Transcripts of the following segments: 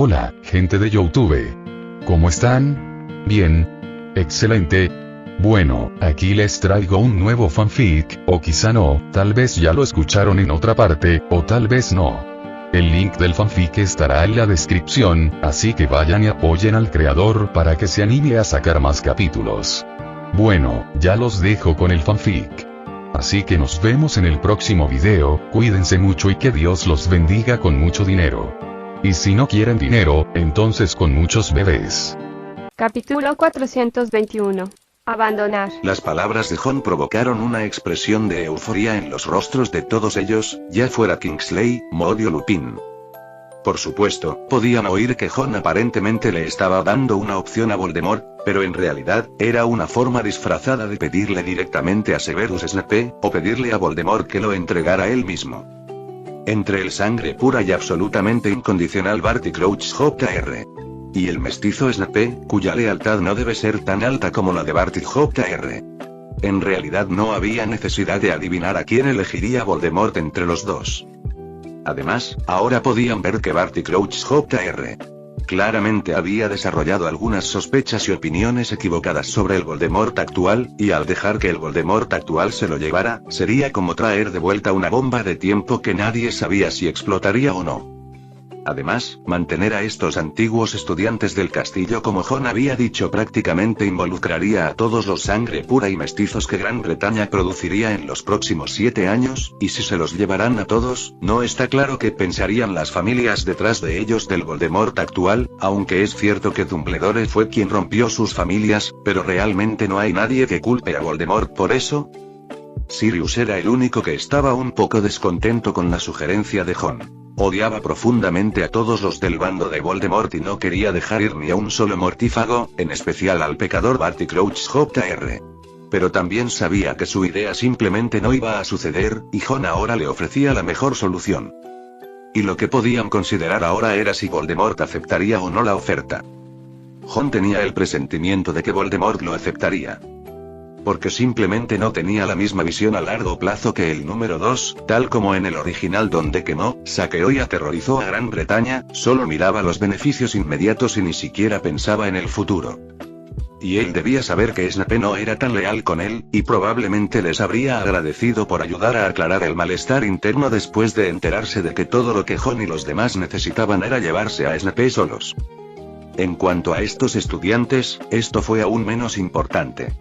Hola, gente de YouTube. ¿Cómo están? Bien. Excelente. Bueno, aquí les traigo un nuevo fanfic, o quizá no, tal vez ya lo escucharon en otra parte, o tal vez no. El link del fanfic estará en la descripción, así que vayan y apoyen al creador para que se anime a sacar más capítulos. Bueno, ya los dejo con el fanfic. Así que nos vemos en el próximo video, cuídense mucho y que Dios los bendiga con mucho dinero. Y si no quieren dinero, entonces con muchos bebés. Capítulo 421. Abandonar. Las palabras de Jon provocaron una expresión de euforia en los rostros de todos ellos, ya fuera Kingsley, Maud o Lupin. Por supuesto, podían oír que Jon aparentemente le estaba dando una opción a Voldemort, pero en realidad, era una forma disfrazada de pedirle directamente a Severus Snape, o pedirle a Voldemort que lo entregara él mismo. Entre el sangre pura y absolutamente incondicional Barty Crouch Jr. y el mestizo Snape, cuya lealtad no debe ser tan alta como la de Barty Jr. En realidad no había necesidad de adivinar a quién elegiría Voldemort entre los dos. Además, ahora podían ver que Barty Crouch Jr. claramente había desarrollado algunas sospechas y opiniones equivocadas sobre el Voldemort actual, y al dejar que el Voldemort actual se lo llevara, sería como traer de vuelta una bomba de tiempo que nadie sabía si explotaría o no. Además, mantener a estos antiguos estudiantes del castillo como Jon había dicho prácticamente involucraría a todos los sangre pura y mestizos que Gran Bretaña produciría en los próximos 7 años, y si se los llevarán a todos, no está claro qué pensarían las familias detrás de ellos del Voldemort actual, aunque es cierto que Dumbledore fue quien rompió sus familias, pero realmente no hay nadie que culpe a Voldemort por eso. Sirius era el único que estaba un poco descontento con la sugerencia de Jon. Odiaba profundamente a todos los del bando de Voldemort y no quería dejar ir ni a un solo mortífago, en especial al pecador Barty Crouch Jr. Pero también sabía que su idea simplemente no iba a suceder, y Jon ahora le ofrecía la mejor solución. Y lo que podían considerar ahora era si Voldemort aceptaría o no la oferta. Jon tenía el presentimiento de que Voldemort lo aceptaría. Porque simplemente no tenía la misma visión a largo plazo que el número 2, tal como en el original donde quemó, saqueó y aterrorizó a Gran Bretaña, solo miraba los beneficios inmediatos y ni siquiera pensaba en el futuro. Y él debía saber que Snape no era tan leal con él, y probablemente les habría agradecido por ayudar a aclarar el malestar interno después de enterarse de que todo lo que Jon y los demás necesitaban era llevarse a Snape solos. En cuanto a estos estudiantes, esto fue aún menos importante.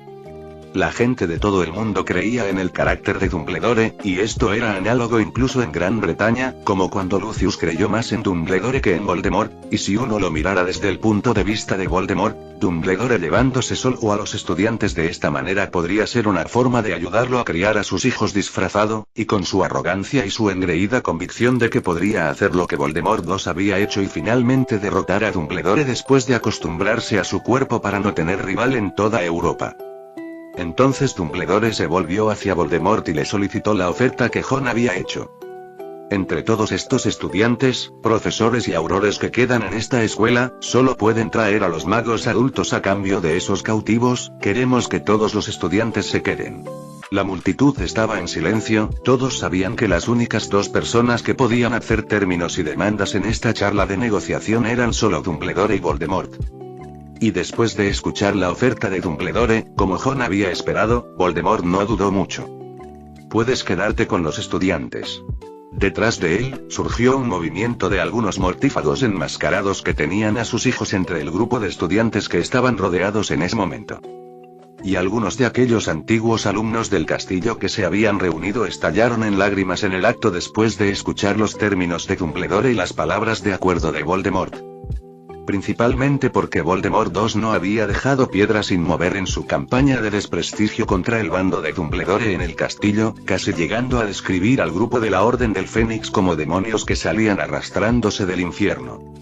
La gente de todo el mundo creía en el carácter de Dumbledore, y esto era análogo incluso en Gran Bretaña, como cuando Lucius creyó más en Dumbledore que en Voldemort, y si uno lo mirara desde el punto de vista de Voldemort, Dumbledore llevándose solo a los estudiantes de esta manera podría ser una forma de ayudarlo a criar a sus hijos disfrazado, y con su arrogancia y su engreída convicción de que podría hacer lo que Voldemort II había hecho y finalmente derrotar a Dumbledore después de acostumbrarse a su cuerpo para no tener rival en toda Europa. Entonces Dumbledore se volvió hacia Voldemort y le solicitó la oferta que Jon había hecho. Entre todos estos estudiantes, profesores y aurores que quedan en esta escuela, solo pueden traer a los magos adultos a cambio de esos cautivos, queremos que todos los estudiantes se queden. La multitud estaba en silencio, todos sabían que las únicas dos personas que podían hacer términos y demandas en esta charla de negociación eran solo Dumbledore y Voldemort. Y después de escuchar la oferta de Dumbledore, como Jon había esperado, Voldemort no dudó mucho. Puedes quedarte con los estudiantes. Detrás de él, surgió un movimiento de algunos mortífagos enmascarados que tenían a sus hijos entre el grupo de estudiantes que estaban rodeados en ese momento. Y algunos de aquellos antiguos alumnos del castillo que se habían reunido estallaron en lágrimas en el acto después de escuchar los términos de Dumbledore y las palabras de acuerdo de Voldemort. Principalmente porque Voldemort II no había dejado piedra sin mover en su campaña de desprestigio contra el bando de Dumbledore en el castillo, casi llegando a describir al grupo de la Orden del Fénix como demonios que salían arrastrándose del infierno.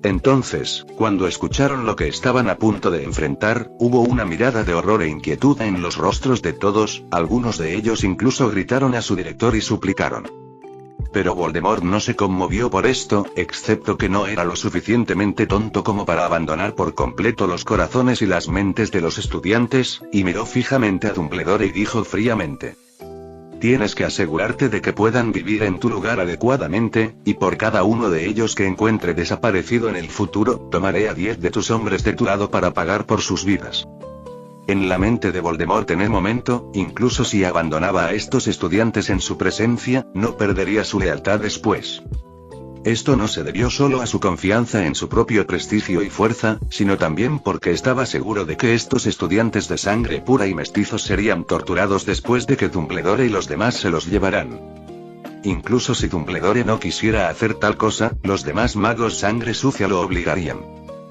Entonces, cuando escucharon lo que estaban a punto de enfrentar, hubo una mirada de horror e inquietud en los rostros de todos, algunos de ellos incluso gritaron a su director y suplicaron. Pero Voldemort no se conmovió por esto, excepto que no era lo suficientemente tonto como para abandonar por completo los corazones y las mentes de los estudiantes, y miró fijamente a Dumbledore y dijo fríamente: Tienes que asegurarte de que puedan vivir en tu lugar adecuadamente, y por cada uno de ellos que encuentre desaparecido en el futuro, tomaré a 10 de tus hombres de tu lado para pagar por sus vidas. En la mente de Voldemort en el momento, incluso si abandonaba a estos estudiantes en su presencia, no perdería su lealtad después. Esto no se debió solo a su confianza en su propio prestigio y fuerza, sino también porque estaba seguro de que estos estudiantes de sangre pura y mestizos serían torturados después de que Dumbledore y los demás se los llevaran. Incluso si Dumbledore no quisiera hacer tal cosa, los demás magos sangre sucia lo obligarían.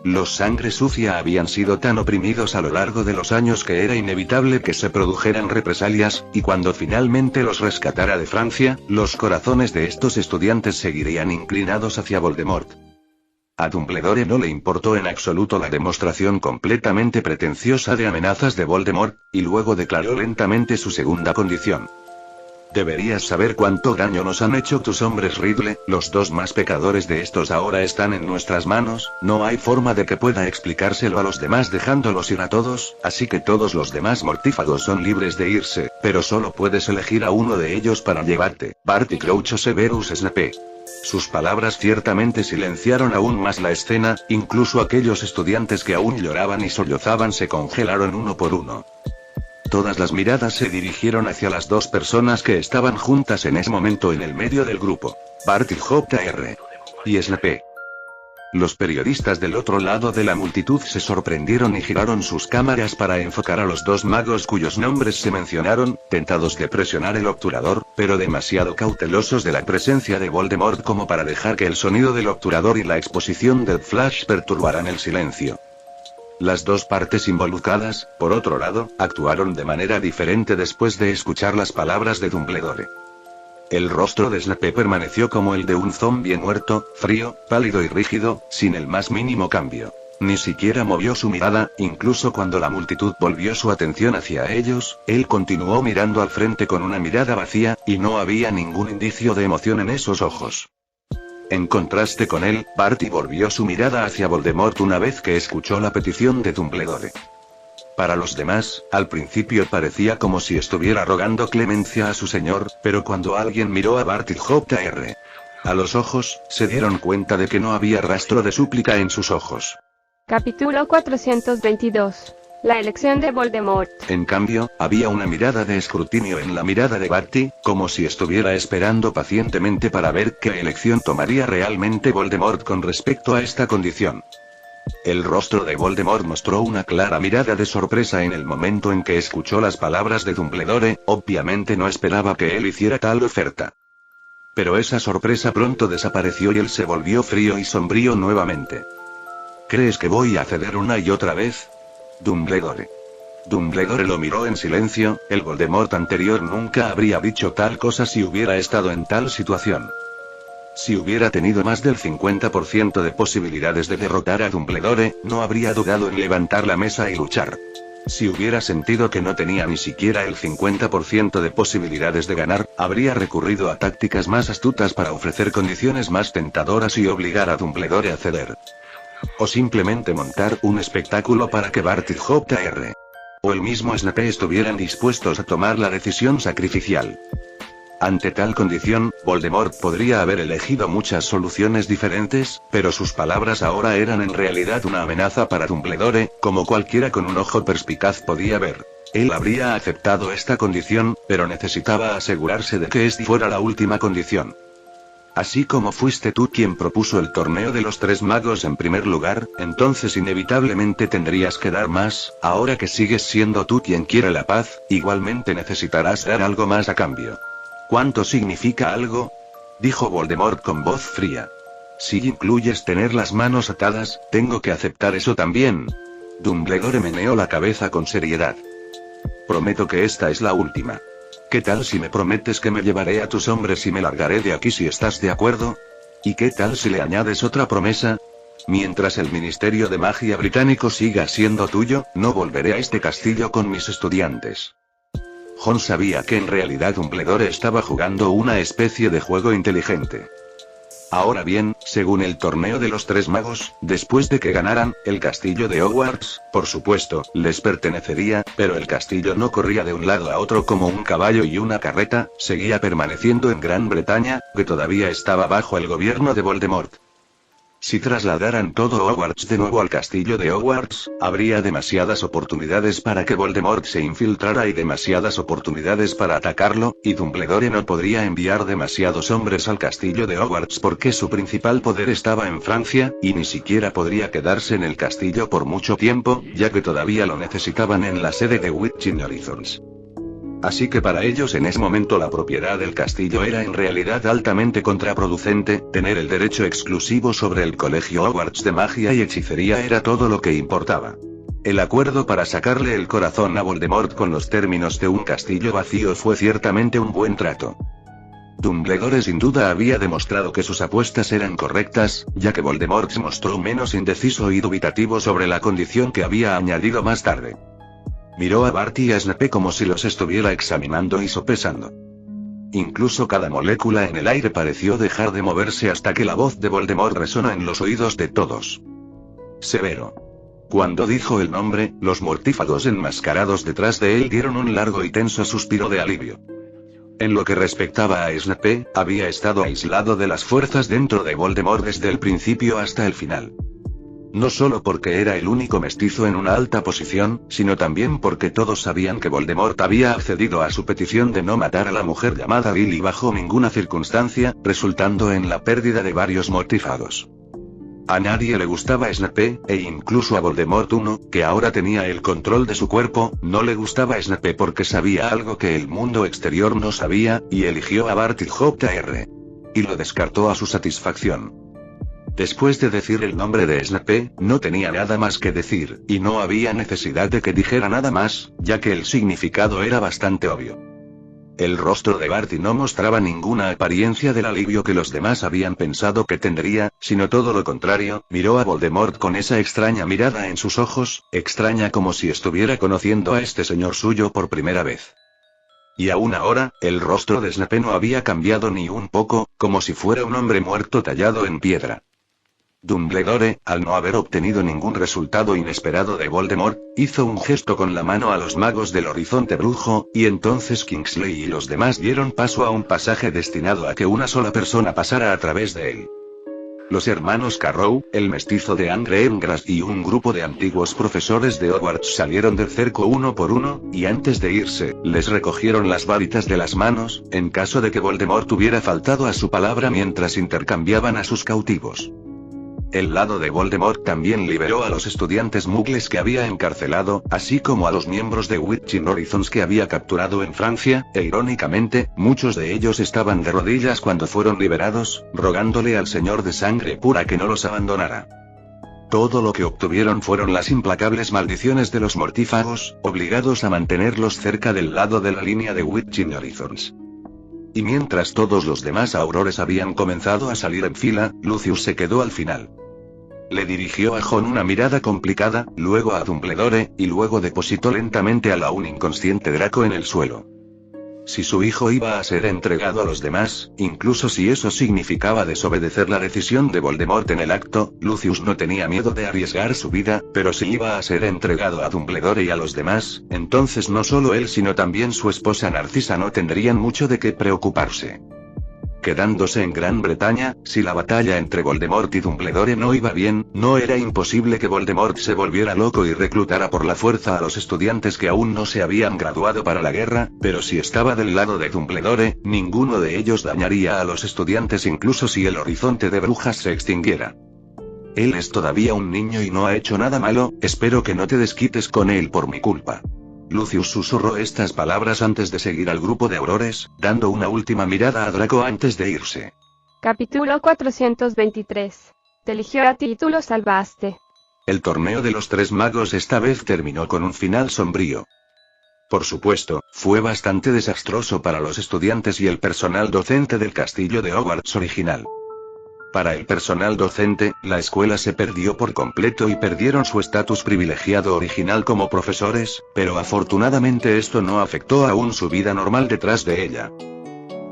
Los sangre sucia habían sido tan oprimidos a lo largo de los años que era inevitable que se produjeran represalias, y cuando finalmente los rescatara de Francia, los corazones de estos estudiantes seguirían inclinados hacia Voldemort. A Dumbledore no le importó en absoluto la demostración completamente pretenciosa de amenazas de Voldemort, y luego declaró lentamente su segunda condición. Deberías saber cuánto daño nos han hecho tus hombres Riddle, los dos más pecadores de estos ahora están en nuestras manos, no hay forma de que pueda explicárselo a los demás dejándolos ir a todos, así que todos los demás mortífagos son libres de irse, pero solo puedes elegir a uno de ellos para llevarte, Barty Crouch o Severus Snape. Sus palabras ciertamente silenciaron aún más la escena, incluso aquellos estudiantes que aún lloraban y sollozaban se congelaron uno por uno. Todas las miradas se dirigieron hacia las dos personas que estaban juntas en ese momento en el medio del grupo, Barty Jr. y Snape. Los periodistas del otro lado de la multitud se sorprendieron y giraron sus cámaras para enfocar a los dos magos cuyos nombres se mencionaron, tentados de presionar el obturador, pero demasiado cautelosos de la presencia de Voldemort como para dejar que el sonido del obturador y la exposición del flash perturbaran el silencio. Las dos partes involucradas, por otro lado, actuaron de manera diferente después de escuchar las palabras de Dumbledore. El rostro de Snape permaneció como el de un zombie muerto, frío, pálido y rígido, sin el más mínimo cambio. Ni siquiera movió su mirada, incluso cuando la multitud volvió su atención hacia ellos, él continuó mirando al frente con una mirada vacía, y no había ningún indicio de emoción en esos ojos. En contraste con él, Barty volvió su mirada hacia Voldemort una vez que escuchó la petición de Dumbledore. Para los demás, al principio parecía como si estuviera rogando clemencia a su señor, pero cuando alguien miró a Barty Jr. a los ojos, se dieron cuenta de que no había rastro de súplica en sus ojos. Capítulo 422. La elección de Voldemort. En cambio, había una mirada de escrutinio en la mirada de Barty, como si estuviera esperando pacientemente para ver qué elección tomaría realmente Voldemort con respecto a esta condición. El rostro de Voldemort mostró una clara mirada de sorpresa en el momento en que escuchó las palabras de Dumbledore, obviamente no esperaba que él hiciera tal oferta. Pero esa sorpresa pronto desapareció y él se volvió frío y sombrío nuevamente. ¿Crees que voy a ceder una y otra vez? Dumbledore. Dumbledore lo miró en silencio, el Voldemort anterior nunca habría dicho tal cosa si hubiera estado en tal situación. Si hubiera tenido más del 50% de posibilidades de derrotar a Dumbledore, no habría dudado en levantar la mesa y luchar. Si hubiera sentido que no tenía ni siquiera el 50% de posibilidades de ganar, habría recurrido a tácticas más astutas para ofrecer condiciones más tentadoras y obligar a Dumbledore a ceder. O simplemente montar un espectáculo para que Barty Jr. o el mismo Snape estuvieran dispuestos a tomar la decisión sacrificial. Ante tal condición, Voldemort podría haber elegido muchas soluciones diferentes, pero sus palabras ahora eran en realidad una amenaza para Dumbledore, como cualquiera con un ojo perspicaz podía ver. Él habría aceptado esta condición, pero necesitaba asegurarse de que esta fuera la última condición. Así como fuiste tú quien propuso el torneo de los tres magos en primer lugar, entonces inevitablemente tendrías que dar más, ahora que sigues siendo tú quien quiere la paz, igualmente necesitarás dar algo más a cambio. ¿Cuánto significa algo? Dijo Voldemort con voz fría. Si incluyes tener las manos atadas, tengo que aceptar eso también. Dumbledore meneó la cabeza con seriedad. Prometo que esta es la última. ¿Qué tal si me prometes que me llevaré a tus hombres y me largaré de aquí si estás de acuerdo? ¿Y qué tal si le añades otra promesa? Mientras el Ministerio de Magia británico siga siendo tuyo, no volveré a este castillo con mis estudiantes. Jon sabía que en realidad Dumbledore estaba jugando una especie de juego inteligente. Ahora bien, según el torneo de los tres magos, después de que ganaran, el castillo de Hogwarts, por supuesto, les pertenecería, pero el castillo no corría de un lado a otro como un caballo y una carreta, seguía permaneciendo en Gran Bretaña, que todavía estaba bajo el gobierno de Voldemort. Si trasladaran todo Hogwarts de nuevo al castillo de Hogwarts, habría demasiadas oportunidades para que Voldemort se infiltrara y demasiadas oportunidades para atacarlo, y Dumbledore no podría enviar demasiados hombres al castillo de Hogwarts porque su principal poder estaba en Francia, y ni siquiera podría quedarse en el castillo por mucho tiempo, ya que todavía lo necesitaban en la sede de Witching Horizons. Así que para ellos en ese momento la propiedad del castillo era en realidad altamente contraproducente, tener el derecho exclusivo sobre el colegio Hogwarts de magia y hechicería era todo lo que importaba. El acuerdo para sacarle el corazón a Voldemort con los términos de un castillo vacío fue ciertamente un buen trato. Dumbledore sin duda había demostrado que sus apuestas eran correctas, ya que Voldemort se mostró menos indeciso y dubitativo sobre la condición que había añadido más tarde. Miró a Barty y a Snape como si los estuviera examinando y sopesando. Incluso cada molécula en el aire pareció dejar de moverse hasta que la voz de Voldemort resonó en los oídos de todos. Severo. Cuando dijo el nombre, los mortífagos enmascarados detrás de él dieron un largo y tenso suspiro de alivio. En lo que respectaba a Snape, había estado aislado de las fuerzas dentro de Voldemort desde el principio hasta el final. No solo porque era el único mestizo en una alta posición, sino también porque todos sabían que Voldemort había accedido a su petición de no matar a la mujer llamada Lily bajo ninguna circunstancia, resultando en la pérdida de varios mortífagos. A nadie le gustaba Snape, e incluso a Voldemort I, que ahora tenía el control de su cuerpo, no le gustaba Snape porque sabía algo que el mundo exterior no sabía, y eligió a Barty Jr. Y lo descartó a su satisfacción. Después de decir el nombre de Snape, no tenía nada más que decir, y no había necesidad de que dijera nada más, ya que el significado era bastante obvio. El rostro de Barty no mostraba ninguna apariencia del alivio que los demás habían pensado que tendría, sino todo lo contrario, miró a Voldemort con esa extraña mirada en sus ojos, extraña como si estuviera conociendo a este señor suyo por primera vez. Y aún ahora, el rostro de Snape no había cambiado ni un poco, como si fuera un hombre muerto tallado en piedra. Dumbledore, al no haber obtenido ningún resultado inesperado de Voldemort, hizo un gesto con la mano a los magos del horizonte brujo, y entonces Kingsley y los demás dieron paso a un pasaje destinado a que una sola persona pasara a través de él. Los hermanos Carrow, el mestizo de Angre Engras y un grupo de antiguos profesores de Hogwarts salieron del cerco uno por uno, y antes de irse, les recogieron las varitas de las manos, en caso de que Voldemort hubiera faltado a su palabra mientras intercambiaban a sus cautivos. El lado de Voldemort también liberó a los estudiantes muggles que había encarcelado, así como a los miembros de Witching Horizons que había capturado en Francia, e irónicamente, muchos de ellos estaban de rodillas cuando fueron liberados, rogándole al Señor de Sangre Pura que no los abandonara. Todo lo que obtuvieron fueron las implacables maldiciones de los mortífagos, obligados a mantenerlos cerca del lado de la línea de Witching Horizons. Y mientras todos los demás aurores habían comenzado a salir en fila, Lucius se quedó al final. Le dirigió a Jon una mirada complicada, luego a Dumbledore, y luego depositó lentamente al aún inconsciente Draco en el suelo. Si su hijo iba a ser entregado a los demás, incluso si eso significaba desobedecer la decisión de Voldemort en el acto, Lucius no tenía miedo de arriesgar su vida, pero si iba a ser entregado a Dumbledore y a los demás, entonces no solo él sino también su esposa Narcisa no tendrían mucho de qué preocuparse. Quedándose en Gran Bretaña, si la batalla entre Voldemort y Dumbledore no iba bien, no era imposible que Voldemort se volviera loco y reclutara por la fuerza a los estudiantes que aún no se habían graduado para la guerra, pero si estaba del lado de Dumbledore, ninguno de ellos dañaría a los estudiantes incluso si el horizonte de brujas se extinguiera. Él es todavía un niño y no ha hecho nada malo, espero que no te desquites con él por mi culpa. Lucius susurró estas palabras antes de seguir al grupo de aurores, dando una última mirada a Draco antes de irse. Capítulo 423. Te eligió a ti y tú lo salvaste. El torneo de los tres magos esta vez terminó con un final sombrío. Por supuesto, fue bastante desastroso para los estudiantes y el personal docente del castillo de Hogwarts original. Para el personal docente, la escuela se perdió por completo y perdieron su estatus privilegiado original como profesores, pero afortunadamente esto no afectó aún su vida normal detrás de ella.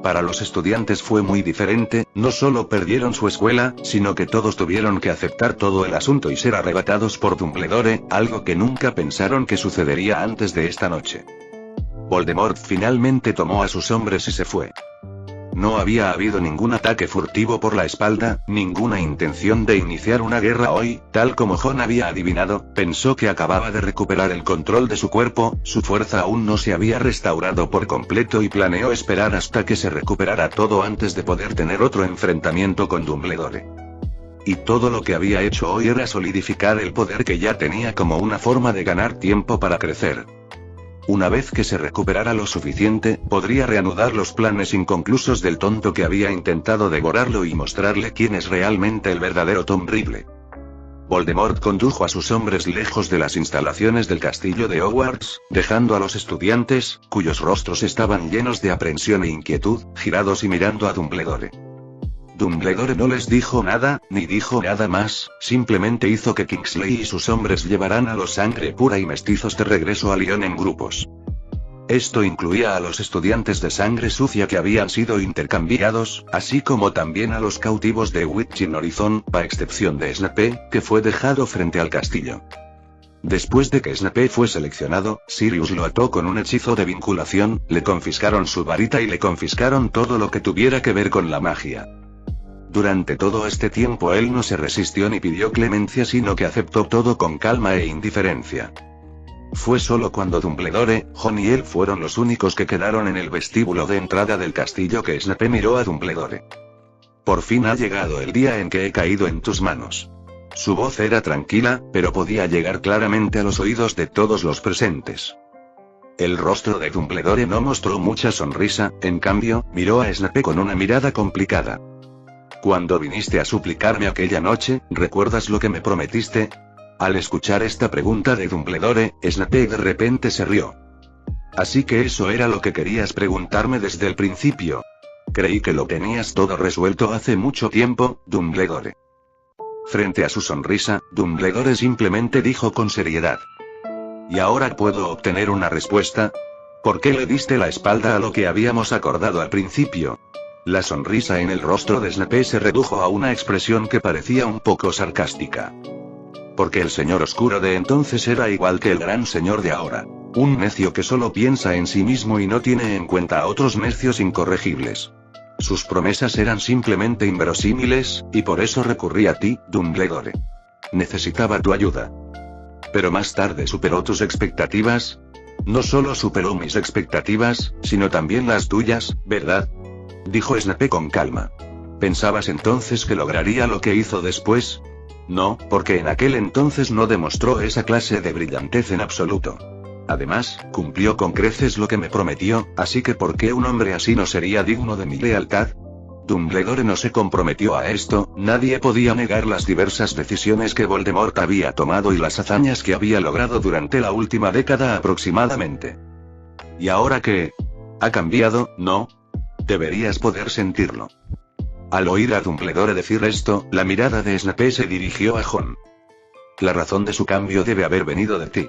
para los estudiantes fue muy diferente, no solo perdieron su escuela, sino que todos tuvieron que aceptar todo el asunto y ser arrebatados por Dumbledore, algo que nunca pensaron que sucedería antes de esta noche. Voldemort finalmente tomó a sus hombres y se fue. No había habido ningún ataque furtivo por la espalda, ninguna intención de iniciar una guerra hoy, tal como Jon había adivinado, pensó que acababa de recuperar el control de su cuerpo, su fuerza aún no se había restaurado por completo y planeó esperar hasta que se recuperara todo antes de poder tener otro enfrentamiento con Dumbledore. Y todo lo que había hecho hoy era solidificar el poder que ya tenía como una forma de ganar tiempo para crecer. Una vez que se recuperara lo suficiente, podría reanudar los planes inconclusos del tonto que había intentado devorarlo y mostrarle quién es realmente el verdadero Tom Riddle. Voldemort condujo a sus hombres lejos de las instalaciones del castillo de Hogwarts, dejando a los estudiantes, cuyos rostros estaban llenos de aprensión e inquietud, girados y mirando a Dumbledore. Dumbledore no les dijo nada, ni dijo nada más, simplemente hizo que Kingsley y sus hombres llevaran a los sangre pura y mestizos de regreso a Lyon en grupos. Esto incluía a los estudiantes de sangre sucia que habían sido intercambiados, así como también a los cautivos de Witching Horizon, a excepción de Snape, que fue dejado frente al castillo. Después de que Snape fue seleccionado, Sirius lo ató con un hechizo de vinculación, le confiscaron su varita y le confiscaron todo lo que tuviera que ver con la magia. Durante todo este tiempo él no se resistió ni pidió clemencia, sino que aceptó todo con calma e indiferencia. Fue solo cuando Dumbledore, Jon y él fueron los únicos que quedaron en el vestíbulo de entrada del castillo que Snape miró a Dumbledore. Por fin ha llegado el día en que he caído en tus manos. Su voz era tranquila, pero podía llegar claramente a los oídos de todos los presentes. El rostro de Dumbledore no mostró mucha sonrisa, en cambio, miró a Snape con una mirada complicada. Cuando viniste a suplicarme aquella noche, ¿recuerdas lo que me prometiste? Al escuchar esta pregunta de Dumbledore, Snape de repente se rió. Así que eso era lo que querías preguntarme desde el principio. Creí que lo tenías todo resuelto hace mucho tiempo, Dumbledore. Frente a su sonrisa, Dumbledore simplemente dijo con seriedad. ¿Y ahora puedo obtener una respuesta? ¿Por qué le diste la espalda a lo que habíamos acordado al principio? La sonrisa en el rostro de Snape se redujo a una expresión que parecía un poco sarcástica. Porque el señor oscuro de entonces era igual que el gran señor de ahora. Un necio que solo piensa en sí mismo y no tiene en cuenta a otros necios incorregibles. Sus promesas eran simplemente inverosímiles, y por eso recurrí a ti, Dumbledore. Necesitaba tu ayuda. Pero más tarde superó tus expectativas. No solo superó mis expectativas, sino también las tuyas, ¿verdad? Dijo Snape con calma. ¿Pensabas entonces que lograría lo que hizo después? No, porque en aquel entonces no demostró esa clase de brillantez en absoluto. Además, cumplió con creces lo que me prometió, así que ¿por qué un hombre así no sería digno de mi lealtad? Dumbledore no se comprometió a esto, nadie podía negar las diversas decisiones que Voldemort había tomado y las hazañas que había logrado durante la última década aproximadamente. ¿Y ahora qué? ¿Ha cambiado, no? Deberías poder sentirlo. Al oír a Dumbledore decir esto, la mirada de Snape se dirigió a Jon. La razón de su cambio debe haber venido de ti.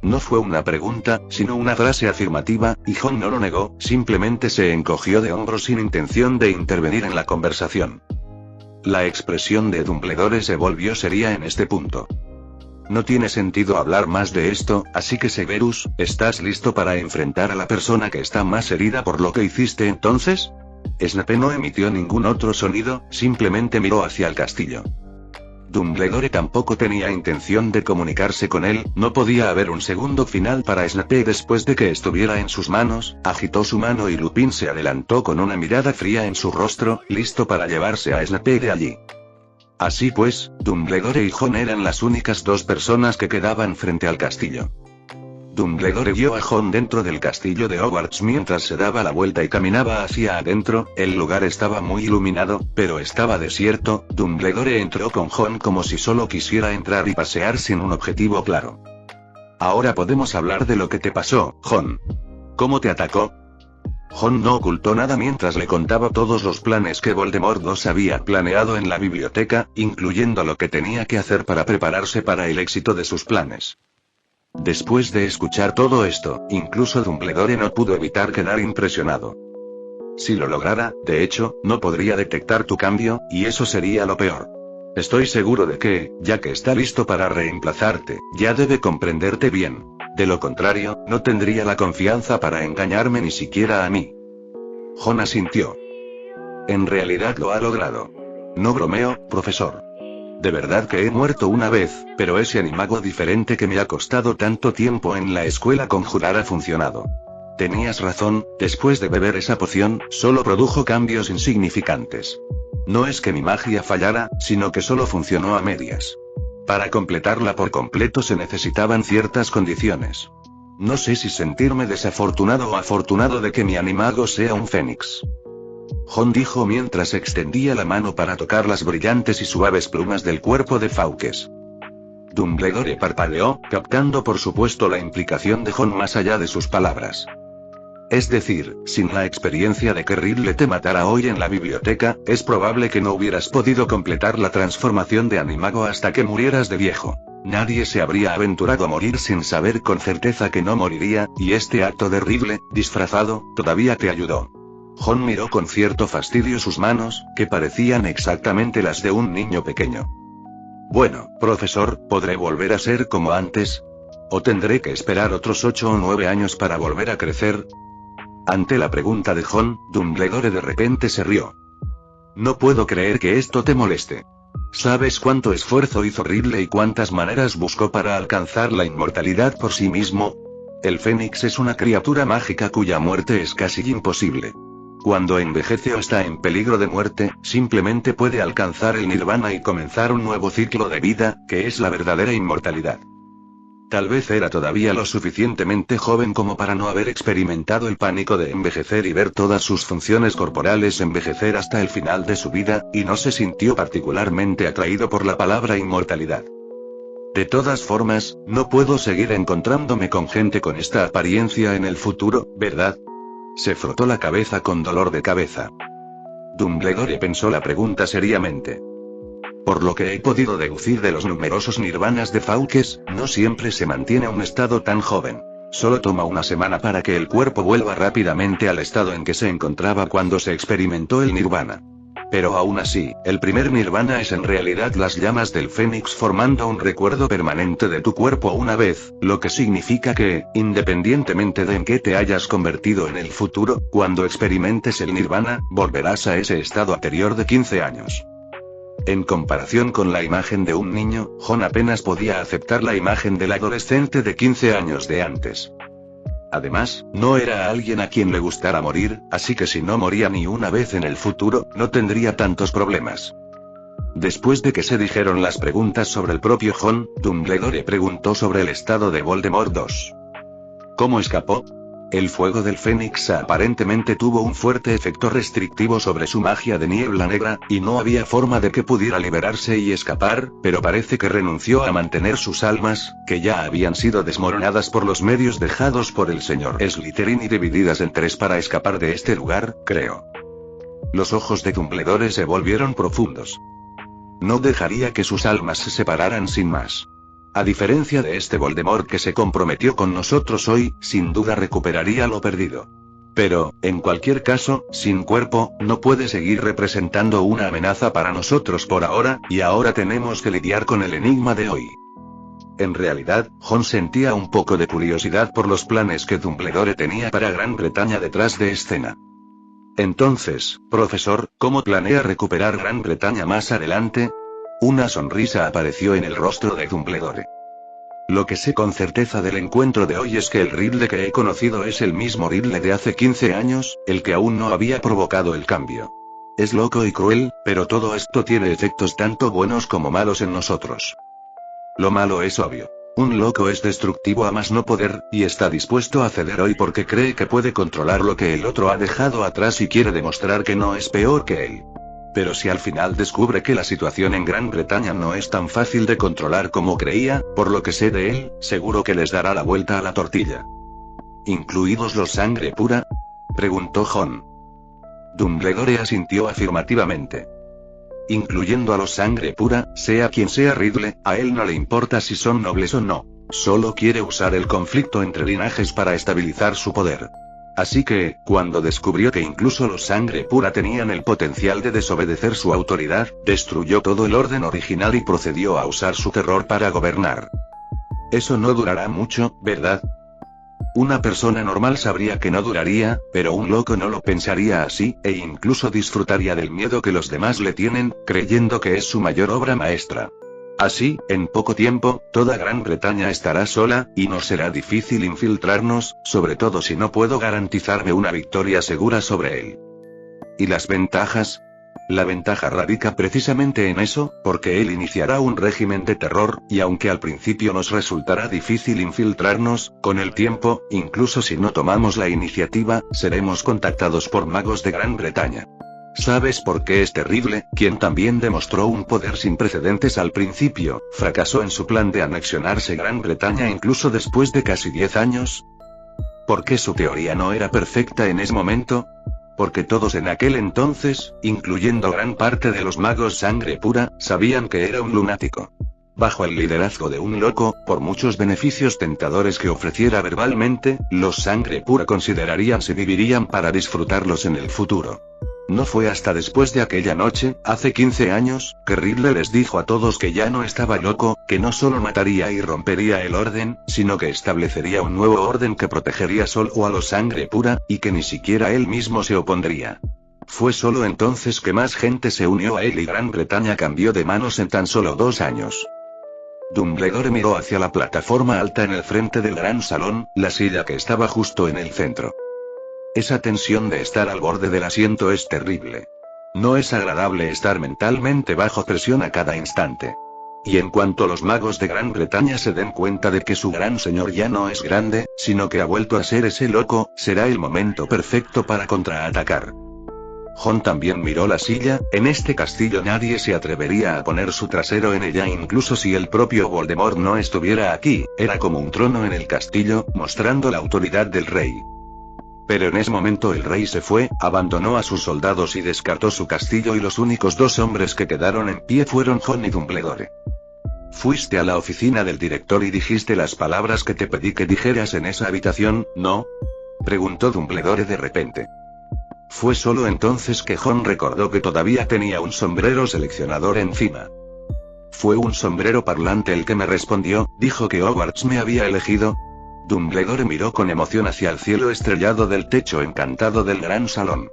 No fue una pregunta, sino una frase afirmativa, y Jon no lo negó, simplemente se encogió de hombros sin intención de intervenir en la conversación. La expresión de Dumbledore se volvió seria en este punto. No tiene sentido hablar más de esto, así que Severus, ¿estás listo para enfrentar a la persona que está más herida por lo que hiciste entonces? Snape no emitió ningún otro sonido, simplemente miró hacia el castillo. Dumbledore tampoco tenía intención de comunicarse con él, no podía haber un segundo final para Snape después de que estuviera en sus manos, agitó su mano y Lupin se adelantó con una mirada fría en su rostro, listo para llevarse a Snape de allí. Así pues, Dumbledore y Jon eran las únicas dos personas que quedaban frente al castillo. Dumbledore guió a Jon dentro del castillo de Hogwarts mientras se daba la vuelta y caminaba hacia adentro. El lugar estaba muy iluminado, pero estaba desierto. Dumbledore entró con Jon como si solo quisiera entrar y pasear sin un objetivo claro. Ahora podemos hablar de lo que te pasó, Jon. ¿Cómo te atacó? Jon no ocultó nada mientras le contaba todos los planes que Voldemort II había planeado en la biblioteca, incluyendo lo que tenía que hacer para prepararse para el éxito de sus planes. Después de escuchar todo esto, incluso Dumbledore no pudo evitar quedar impresionado. Si lo lograra, de hecho, no podría detectar tu cambio, y eso sería lo peor. Estoy seguro de que, ya que está listo para reemplazarte, ya debe comprenderte bien. De lo contrario, no tendría la confianza para engañarme ni siquiera a mí. Jon asintió. En realidad lo ha logrado. No bromeo, profesor. De verdad que he muerto una vez, pero ese animago diferente que me ha costado tanto tiempo en la escuela conjurar ha funcionado. Tenías razón, después de beber esa poción, solo produjo cambios insignificantes. No es que mi magia fallara, sino que solo funcionó a medias. Para completarla por completo se necesitaban ciertas condiciones. No sé si sentirme desafortunado o afortunado de que mi animago sea un fénix. Jon dijo mientras extendía la mano para tocar las brillantes y suaves plumas del cuerpo de Fawkes. Dumbledore parpadeó, captando por supuesto la implicación de Jon más allá de sus palabras. Es decir, sin la experiencia de que Ridley te matara hoy en la biblioteca, es probable que no hubieras podido completar la transformación de animago hasta que murieras de viejo. Nadie se habría aventurado a morir sin saber con certeza que no moriría, y este acto de Ridley, disfrazado, todavía te ayudó. Jon miró con cierto fastidio sus manos, que parecían exactamente las de un niño pequeño. Bueno, profesor, ¿podré volver a ser como antes? ¿O tendré que esperar otros 8 o 9 años para volver a crecer? Ante la pregunta de Jon, Dumbledore de repente se rió. No puedo creer que esto te moleste. ¿Sabes cuánto esfuerzo hizo Ridley y cuántas maneras buscó para alcanzar la inmortalidad por sí mismo? El Fénix es una criatura mágica cuya muerte es casi imposible. Cuando envejece o está en peligro de muerte, simplemente puede alcanzar el nirvana y comenzar un nuevo ciclo de vida, que es la verdadera inmortalidad. Tal vez era todavía lo suficientemente joven como para no haber experimentado el pánico de envejecer y ver todas sus funciones corporales envejecer hasta el final de su vida, y no se sintió particularmente atraído por la palabra inmortalidad. De todas formas, no puedo seguir encontrándome con gente con esta apariencia en el futuro, ¿verdad? Se frotó la cabeza con dolor de cabeza. Dumbledore pensó la pregunta seriamente. Por lo que he podido deducir de los numerosos nirvanas de Fawkes, no siempre se mantiene un estado tan joven. Solo toma una semana para que el cuerpo vuelva rápidamente al estado en que se encontraba cuando se experimentó el nirvana. Pero aún así, el primer nirvana es en realidad las llamas del Fénix formando un recuerdo permanente de tu cuerpo una vez, lo que significa que, independientemente de en qué te hayas convertido en el futuro, cuando experimentes el nirvana, volverás a ese estado anterior de 15 años. En comparación con la imagen de un niño, Jon apenas podía aceptar la imagen del adolescente de 15 años de antes. Además, no era alguien a quien le gustara morir, así que si no moría ni una vez en el futuro, no tendría tantos problemas. Después de que se dijeron las preguntas sobre el propio Jon, Dumbledore preguntó sobre el estado de Voldemort II. ¿Cómo escapó? El fuego del Fénix aparentemente tuvo un fuerte efecto restrictivo sobre su magia de niebla negra, y no había forma de que pudiera liberarse y escapar, pero parece que renunció a mantener sus almas, que ya habían sido desmoronadas por los medios dejados por el señor Slytherin y divididas en 3 para escapar de este lugar, creo. Los ojos de Dumbledore se volvieron profundos. No dejaría que sus almas se separaran sin más. A diferencia de este Voldemort que se comprometió con nosotros hoy, sin duda recuperaría lo perdido. Pero, en cualquier caso, sin cuerpo, no puede seguir representando una amenaza para nosotros por ahora, y ahora tenemos que lidiar con el enigma de hoy. En realidad, Jon sentía un poco de curiosidad por los planes que Dumbledore tenía para Gran Bretaña detrás de escena. Entonces, profesor, ¿cómo planea recuperar Gran Bretaña más adelante? Una sonrisa apareció en el rostro de Dumbledore. Lo que sé con certeza del encuentro de hoy es que el Ridley que he conocido es el mismo Ridley de hace 15 años, el que aún no había provocado el cambio. Es loco y cruel, pero todo esto tiene efectos tanto buenos como malos en nosotros. Lo malo es obvio. Un loco es destructivo a más no poder, y está dispuesto a ceder hoy porque cree que puede controlar lo que el otro ha dejado atrás y quiere demostrar que no es peor que él. Pero si al final descubre que la situación en Gran Bretaña no es tan fácil de controlar como creía, por lo que sé de él, seguro que les dará la vuelta a la tortilla. ¿Incluidos los sangre pura? Preguntó Jon. Dumbledore asintió afirmativamente. Incluyendo a los sangre pura, sea quien sea Ridley, a él no le importa si son nobles o no. Solo quiere usar el conflicto entre linajes para estabilizar su poder. Así que, cuando descubrió que incluso los sangre pura tenían el potencial de desobedecer su autoridad, destruyó todo el orden original y procedió a usar su terror para gobernar. Eso no durará mucho, ¿verdad? Una persona normal sabría que no duraría, pero un loco no lo pensaría así, e incluso disfrutaría del miedo que los demás le tienen, creyendo que es su mayor obra maestra. Así, en poco tiempo, toda Gran Bretaña estará sola, y nos será difícil infiltrarnos, sobre todo si no puedo garantizarme una victoria segura sobre él. ¿Y las ventajas? La ventaja radica precisamente en eso, porque él iniciará un régimen de terror, y aunque al principio nos resultará difícil infiltrarnos, con el tiempo, incluso si no tomamos la iniciativa, seremos contactados por magos de Gran Bretaña. ¿Sabes por qué es terrible? Quien también demostró un poder sin precedentes al principio, fracasó en su plan de anexionarse Gran Bretaña incluso después de casi 10 años. ¿Por qué su teoría no era perfecta en ese momento? Porque todos en aquel entonces, incluyendo gran parte de los magos sangre pura, sabían que era un lunático. Bajo el liderazgo de un loco, por muchos beneficios tentadores que ofreciera verbalmente, los sangre pura considerarían si vivirían para disfrutarlos en el futuro. No fue hasta después de aquella noche, hace 15 años, que Riddle les dijo a todos que ya no estaba loco, que no solo mataría y rompería el orden, sino que establecería un nuevo orden que protegería solo a los sangre pura, y que ni siquiera él mismo se opondría. Fue solo entonces que más gente se unió a él y Gran Bretaña cambió de manos en tan solo 2 años. Dumbledore miró hacia la plataforma alta en el frente del gran salón, la silla que estaba justo en el centro. Esa tensión de estar al borde del asiento es terrible. No es agradable estar mentalmente bajo presión a cada instante. Y en cuanto los magos de Gran Bretaña se den cuenta de que su gran señor ya no es grande, sino que ha vuelto a ser ese loco, será el momento perfecto para contraatacar. Jon también miró la silla. En este castillo nadie se atrevería a poner su trasero en ella incluso si el propio Voldemort no estuviera aquí, era como un trono en el castillo, mostrando la autoridad del rey. Pero en ese momento el rey se fue, abandonó a sus soldados y descartó su castillo y los únicos 2 hombres que quedaron en pie fueron Jon y Dumbledore. ¿Fuiste a la oficina del director y dijiste las palabras que te pedí que dijeras en esa habitación, no? Preguntó Dumbledore de repente. Fue solo entonces que Jon recordó que todavía tenía un sombrero seleccionador encima. Fue un sombrero parlante el que me respondió, dijo que Hogwarts me había elegido. Dumbledore miró con emoción hacia el cielo estrellado del techo encantado del gran salón.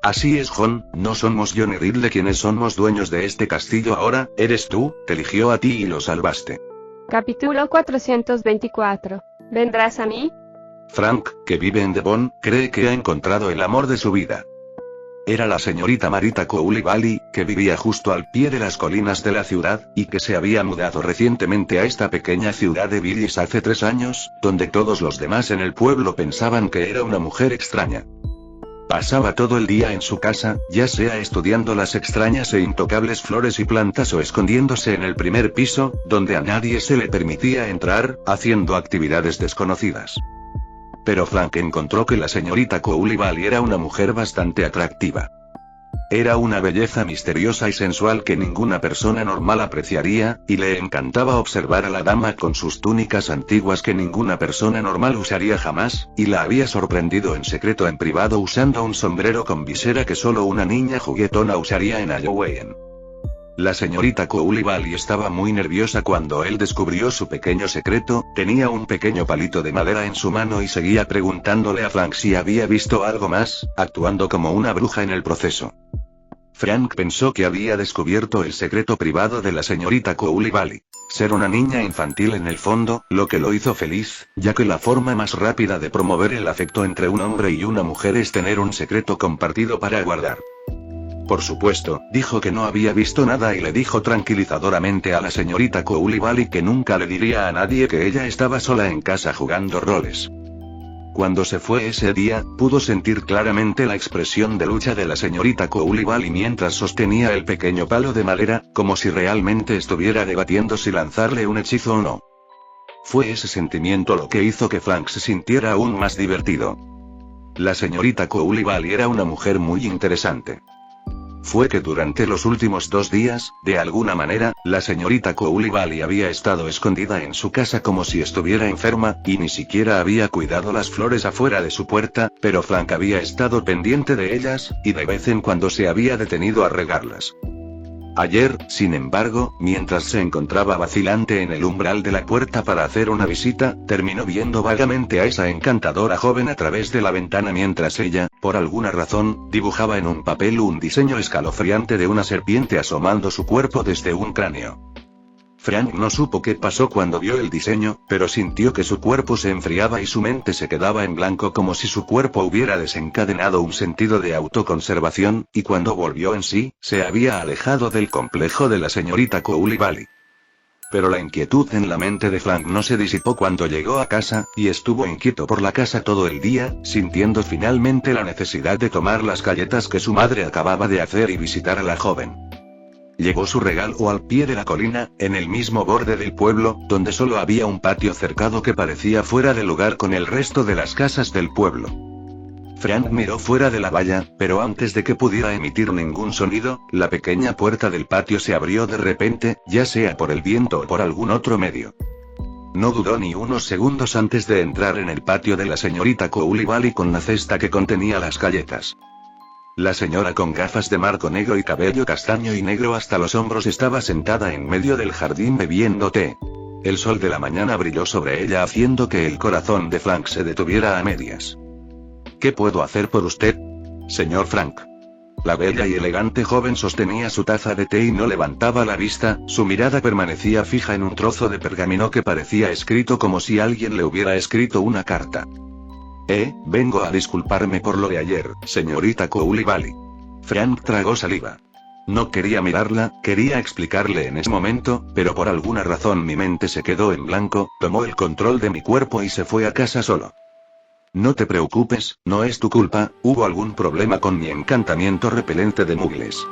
Así es, Jon, no somos Jon y Riddle quienes somos dueños de este castillo ahora, eres tú, te eligió a ti y lo salvaste. Capítulo 424. ¿Vendrás a mí? Frank, que vive en Devon, cree que ha encontrado el amor de su vida. Era la señorita Marita Coulibaly, que vivía justo al pie de las colinas de la ciudad, y que se había mudado recientemente a esta pequeña ciudad de Villis hace 3 años, donde todos los demás en el pueblo pensaban que era una mujer extraña. Pasaba todo el día en su casa, ya sea estudiando las extrañas e intocables flores y plantas o escondiéndose en el primer piso, donde a nadie se le permitía entrar, haciendo actividades desconocidas. Pero Frank encontró que la señorita Coulibaly era una mujer bastante atractiva. Era una belleza misteriosa y sensual que ninguna persona normal apreciaría, y le encantaba observar a la dama con sus túnicas antiguas que ninguna persona normal usaría jamás, y la había sorprendido en secreto en privado usando un sombrero con visera que solo una niña juguetona usaría en Halloween. La señorita Coulibaly estaba muy nerviosa cuando él descubrió su pequeño secreto, tenía un pequeño palito de madera en su mano y seguía preguntándole a Frank si había visto algo más, actuando como una bruja en el proceso. Frank pensó que había descubierto el secreto privado de la señorita Coulibaly. Ser una niña infantil en el fondo, lo que lo hizo feliz, ya que la forma más rápida de promover el afecto entre un hombre y una mujer es tener un secreto compartido para guardar. Por supuesto, dijo que no había visto nada y le dijo tranquilizadoramente a la señorita Coulibaly que nunca le diría a nadie que ella estaba sola en casa jugando roles. Cuando se fue ese día, pudo sentir claramente la expresión de lucha de la señorita Coulibaly mientras sostenía el pequeño palo de madera, como si realmente estuviera debatiendo si lanzarle un hechizo o no. Fue ese sentimiento lo que hizo que Frank se sintiera aún más divertido. La señorita Coulibaly era una mujer muy interesante. fue que durante los últimos 2 días, de alguna manera, la señorita Coulibaly había estado escondida en su casa como si estuviera enferma, y ni siquiera había cuidado las flores afuera de su puerta, pero Frank había estado pendiente de ellas, y de vez en cuando se había detenido a regarlas. Ayer, sin embargo, mientras se encontraba vacilante en el umbral de la puerta para hacer una visita, terminó viendo vagamente a esa encantadora joven a través de la ventana mientras ella, por alguna razón, dibujaba en un papel un diseño escalofriante de una serpiente asomando su cuerpo desde un cráneo. Frank no supo qué pasó cuando vio el diseño, pero sintió que su cuerpo se enfriaba y su mente se quedaba en blanco como si su cuerpo hubiera desencadenado un sentido de autoconservación, y cuando volvió en sí, se había alejado del complejo de la señorita Coulibaly. Pero la inquietud en la mente de Frank no se disipó cuando llegó a casa, y estuvo inquieto por la casa todo el día, sintiendo finalmente la necesidad de tomar las galletas que su madre acababa de hacer y visitar a la joven. Llevó su regalo al pie de la colina, en el mismo borde del pueblo, donde solo había un patio cercado que parecía fuera de lugar con el resto de las casas del pueblo. Frank miró fuera de la valla, pero antes de que pudiera emitir ningún sonido, la pequeña puerta del patio se abrió de repente, ya sea por el viento o por algún otro medio. No dudó ni unos segundos antes de entrar en el patio de la señorita Coulibaly con la cesta que contenía las galletas. La señora con gafas de marco negro y cabello castaño y negro hasta los hombros estaba sentada en medio del jardín bebiendo té. El sol de la mañana brilló sobre ella haciendo que el corazón de Frank se detuviera a medias. ¿Qué puedo hacer por usted, señor Frank? La bella y elegante joven sostenía su taza de té y no levantaba la vista, su mirada permanecía fija en un trozo de pergamino que parecía escrito como si alguien le hubiera escrito una carta. Vengo a disculparme por lo de ayer, señorita Coulibaly. Frank tragó saliva. No quería mirarla, quería explicarle en ese momento, pero por alguna razón mi mente se quedó en blanco, tomó el control de mi cuerpo y se fue a casa solo. No te preocupes, no es tu culpa, hubo algún problema con mi encantamiento repelente de mugles.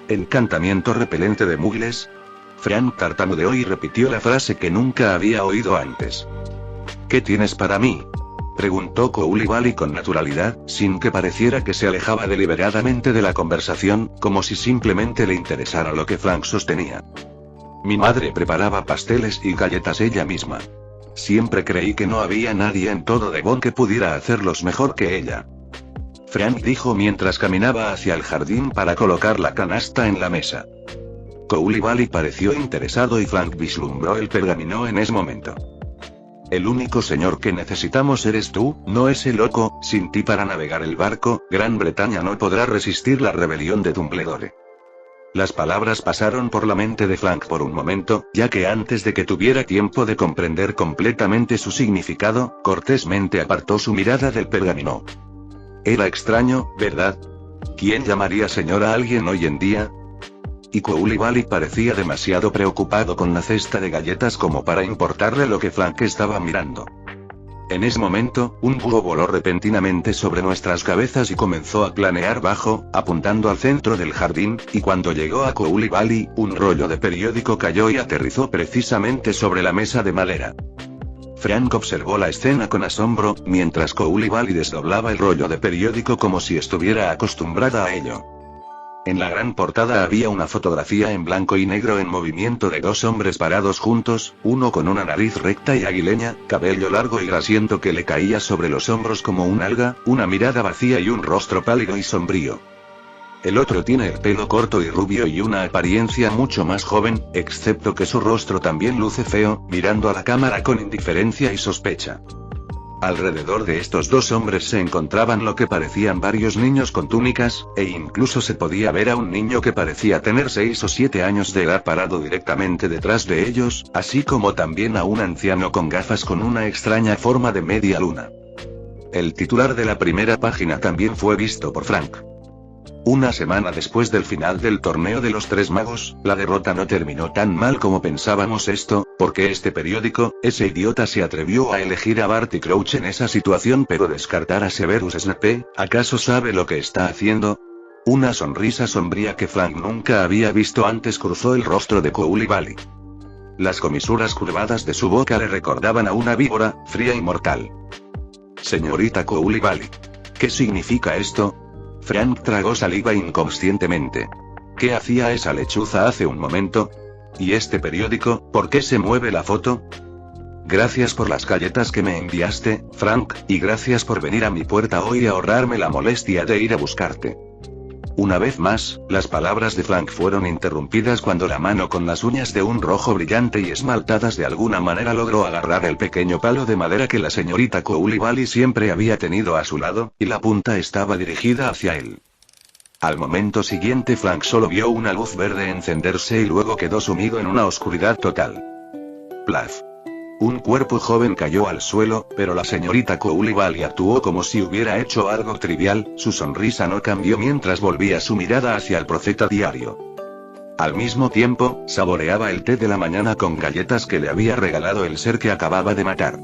¿Encantamiento repelente de mugles? Frank tartamudeó y repitió la frase que nunca había oído antes. ¿Qué tienes para mí?, preguntó Coulibaly con naturalidad, sin que pareciera que se alejaba deliberadamente de la conversación, como si simplemente le interesara lo que Frank sostenía. Mi madre preparaba pasteles y galletas ella misma. Siempre creí que no había nadie en todo Devon que pudiera hacerlos mejor que ella. Frank dijo mientras caminaba hacia el jardín para colocar la canasta en la mesa. Coulibaly pareció interesado y Frank vislumbró el pergamino en ese momento. El único señor que necesitamos eres tú, no ese loco, sin ti para navegar el barco, Gran Bretaña no podrá resistir la rebelión de Dumbledore. Las palabras pasaron por la mente de Frank por un momento, ya que antes de que tuviera tiempo de comprender completamente su significado, cortésmente apartó su mirada del pergamino. Era extraño, ¿verdad? ¿Quién llamaría señor a alguien hoy en día? Y Coulibaly parecía demasiado preocupado con la cesta de galletas como para importarle lo que Frank estaba mirando. En ese momento, un búho voló repentinamente sobre nuestras cabezas y comenzó a planear bajo, apuntando al centro del jardín, y cuando llegó a Coulibaly, un rollo de periódico cayó y aterrizó precisamente sobre la mesa de madera. Frank observó la escena con asombro, mientras Coulibaly desdoblaba el rollo de periódico como si estuviera acostumbrada a ello. En la gran portada había una fotografía en blanco y negro en movimiento de 2 hombres parados juntos, uno con una nariz recta y aguileña, cabello largo y grasiento que le caía sobre los hombros como un alga, una mirada vacía y un rostro pálido y sombrío. El otro tiene el pelo corto y rubio y una apariencia mucho más joven, excepto que su rostro también luce feo, mirando a la cámara con indiferencia y sospecha. Alrededor de estos 2 hombres se encontraban lo que parecían varios niños con túnicas, e incluso se podía ver a un niño que parecía tener 6 o 7 años de edad parado directamente detrás de ellos, así como también a un anciano con gafas con una extraña forma de media luna. El titular de la primera página también fue visto por Frank. Una semana después del final del torneo de los 3 magos, la derrota no terminó tan mal como pensábamos porque este periódico, ese idiota se atrevió a elegir a Barty Crouch en esa situación pero descartar a Severus Snape, ¿acaso sabe lo que está haciendo? Una sonrisa sombría que Frank nunca había visto antes cruzó el rostro de Coulibaly. Las comisuras curvadas de su boca le recordaban a una víbora, fría y mortal. Señorita Coulibaly. ¿Qué significa esto? Frank tragó saliva inconscientemente. ¿Qué hacía esa lechuza hace un momento? ¿Y este periódico, por qué se mueve la foto? Gracias por las galletas que me enviaste, Frank, y gracias por venir a mi puerta hoy y ahorrarme la molestia de ir a buscarte. Una vez más, las palabras de Frank fueron interrumpidas cuando la mano con las uñas de un rojo brillante y esmaltadas de alguna manera logró agarrar el pequeño palo de madera que la señorita Coulibaly siempre había tenido a su lado, y la punta estaba dirigida hacia él. Al momento siguiente Frank solo vio una luz verde encenderse y luego quedó sumido en una oscuridad total. Plaf. Un cuerpo joven cayó al suelo, pero la señorita Coulibaly actuó como si hubiera hecho algo trivial, su sonrisa no cambió mientras volvía su mirada hacia el profeta diario. Al mismo tiempo, saboreaba el té de la mañana con galletas que le había regalado el ser que acababa de matar.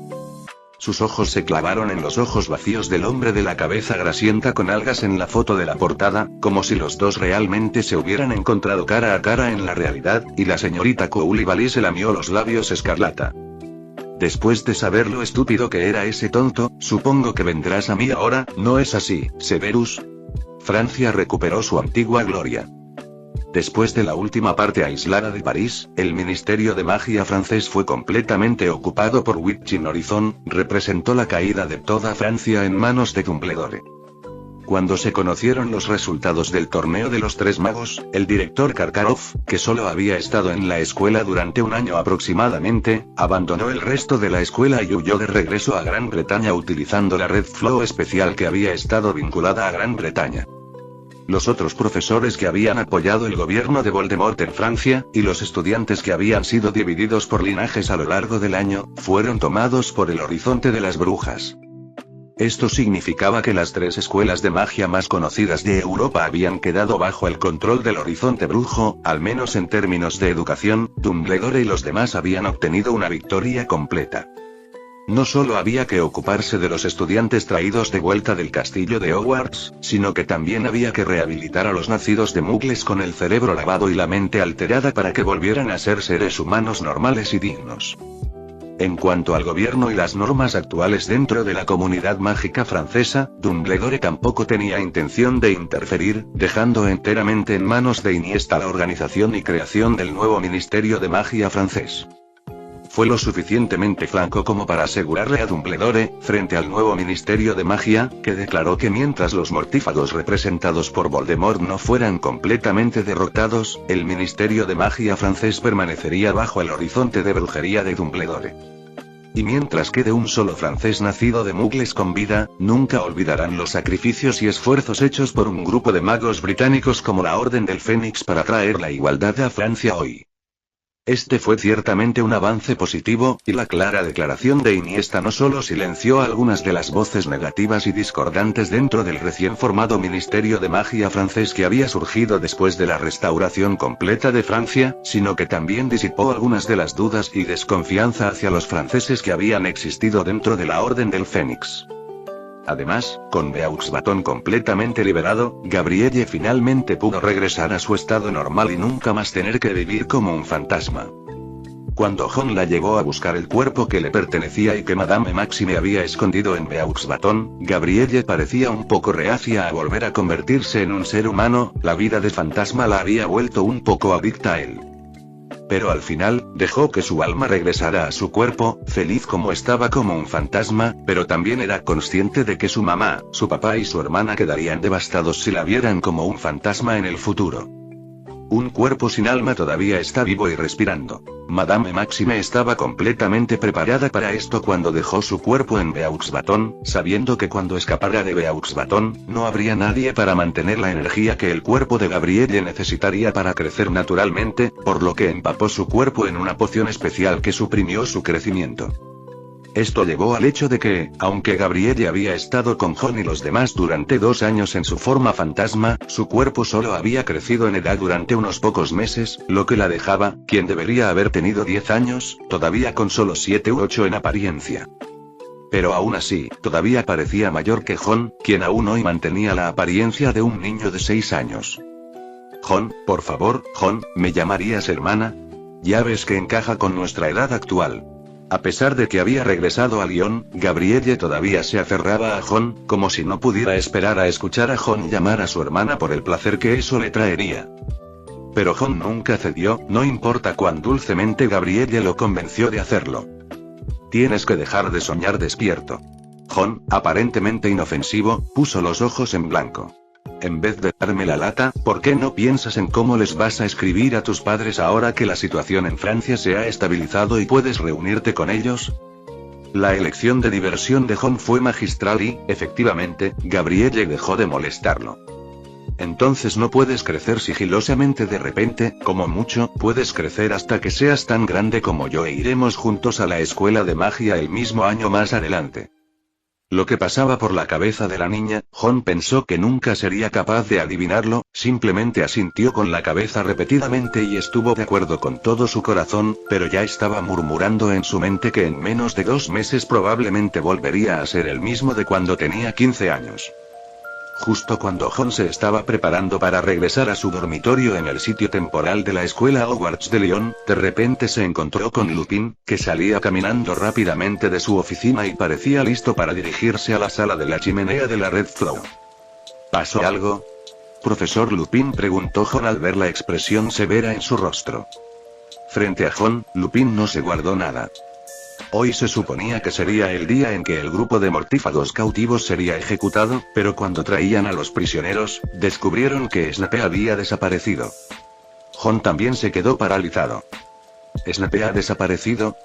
Sus ojos se clavaron en los ojos vacíos del hombre de la cabeza grasienta con algas en la foto de la portada, como si los dos realmente se hubieran encontrado cara a cara en la realidad, y la señorita Coulibaly se lamió los labios escarlata. Después de saber lo estúpido que era ese tonto, supongo que vendrás a mí ahora, ¿no es así, Severus? Francia recuperó su antigua gloria. Después de la última parte aislada de París, el Ministerio de Magia francés fue completamente ocupado por Witching Horizon, representó la caída de toda Francia en manos de Dumbledore. Cuando se conocieron los resultados del torneo de los tres magos, el director Karkaroff, que solo había estado en la escuela durante un año aproximadamente, abandonó el resto de la escuela y huyó de regreso a Gran Bretaña utilizando la Red Flow especial que había estado vinculada a Gran Bretaña. Los otros profesores que habían apoyado el gobierno de Voldemort en Francia, y los estudiantes que habían sido divididos por linajes a lo largo del año, fueron tomados por el horizonte de las brujas. Esto significaba que las tres escuelas de magia más conocidas de Europa habían quedado bajo el control del horizonte brujo, al menos en términos de educación. Dumbledore y los demás habían obtenido una victoria completa. No solo había que ocuparse de los estudiantes traídos de vuelta del castillo de Hogwarts, sino que también había que rehabilitar a los nacidos de Muggles con el cerebro lavado y la mente alterada para que volvieran a ser seres humanos normales y dignos. En cuanto al gobierno y las normas actuales dentro de la comunidad mágica francesa, Dumbledore tampoco tenía intención de interferir, dejando enteramente en manos de Iniesta la organización y creación del nuevo Ministerio de Magia francés. Fue lo suficientemente franco como para asegurarle a Dumbledore, frente al nuevo Ministerio de Magia, que declaró que mientras los mortífagos representados por Voldemort no fueran completamente derrotados, el Ministerio de Magia francés permanecería bajo el horizonte de brujería de Dumbledore. Y mientras quede un solo francés nacido de Muggles con vida, nunca olvidarán los sacrificios y esfuerzos hechos por un grupo de magos británicos como la Orden del Fénix para traer la igualdad a Francia hoy. Este fue ciertamente un avance positivo, y la clara declaración de Iniesta no solo silenció algunas de las voces negativas y discordantes dentro del recién formado Ministerio de Magia francés que había surgido después de la restauración completa de Francia, sino que también disipó algunas de las dudas y desconfianza hacia los franceses que habían existido dentro de la Orden del Fénix. Además, con Beaux Baton completamente liberado, Gabrielle finalmente pudo regresar a su estado normal y nunca más tener que vivir como un fantasma. Cuando Jon la llevó a buscar el cuerpo que le pertenecía y que Madame Maxime había escondido en Beaux Baton, Gabrielle parecía un poco reacia a volver a convertirse en un ser humano, la vida de fantasma la había vuelto un poco adicta a él. Pero al final, dejó que su alma regresara a su cuerpo, feliz como estaba como un fantasma, pero también era consciente de que su mamá, su papá y su hermana quedarían devastados si la vieran como un fantasma en el futuro. Un cuerpo sin alma todavía está vivo y respirando. Madame Maxime estaba completamente preparada para esto cuando dejó su cuerpo en Beaux Baton, sabiendo que cuando escapara de Beaux Baton, no habría nadie para mantener la energía que el cuerpo de Gabrielle necesitaría para crecer naturalmente, por lo que empapó su cuerpo en una poción especial que suprimió su crecimiento. Esto llevó al hecho de que, aunque Gabrielle había estado con Jon y los demás durante 2 años en su forma fantasma, su cuerpo solo había crecido en edad durante unos pocos meses, lo que la dejaba, quien debería haber tenido 10 años, todavía con solo 7 u 8 en apariencia. Pero aún así, todavía parecía mayor que Jon, quien aún hoy mantenía la apariencia de un niño de 6 años. Jon, por favor, Jon, ¿me llamarías hermana? Ya ves que encaja con nuestra edad actual. A pesar de que había regresado a Lyon, Gabrielle todavía se aferraba a John, como si no pudiera esperar a escuchar a John llamar a su hermana por el placer que eso le traería. Pero John nunca cedió, no importa cuán dulcemente Gabrielle lo convenció de hacerlo. Tienes que dejar de soñar despierto. John, aparentemente inofensivo, puso los ojos en blanco. En vez de darme la lata, ¿por qué no piensas en cómo les vas a escribir a tus padres ahora que la situación en Francia se ha estabilizado y puedes reunirte con ellos? La elección de diversión de John fue magistral y, efectivamente, Gabrielle dejó de molestarlo. Entonces no puedes crecer sigilosamente de repente, como mucho, puedes crecer hasta que seas tan grande como yo e iremos juntos a la escuela de magia el mismo año más adelante. Lo que pasaba por la cabeza de la niña, John pensó que nunca sería capaz de adivinarlo, simplemente asintió con la cabeza repetidamente y estuvo de acuerdo con todo su corazón, pero ya estaba murmurando en su mente que en menos de 2 meses probablemente volvería a ser el mismo de cuando tenía 15 años. Justo cuando John se estaba preparando para regresar a su dormitorio en el sitio temporal de la escuela Hogwarts de Lyon, de repente se encontró con Lupin, que salía caminando rápidamente de su oficina y parecía listo para dirigirse a la sala de la chimenea de la Red Floor. ¿Pasó algo? Profesor Lupin, preguntó John al ver la expresión severa en su rostro. Frente a John, Lupin no se guardó nada. Hoy se suponía que sería el día en que el grupo de mortífagos cautivos sería ejecutado, pero cuando traían a los prisioneros, descubrieron que Snape había desaparecido. John también se quedó paralizado. ¿Snape ha desaparecido?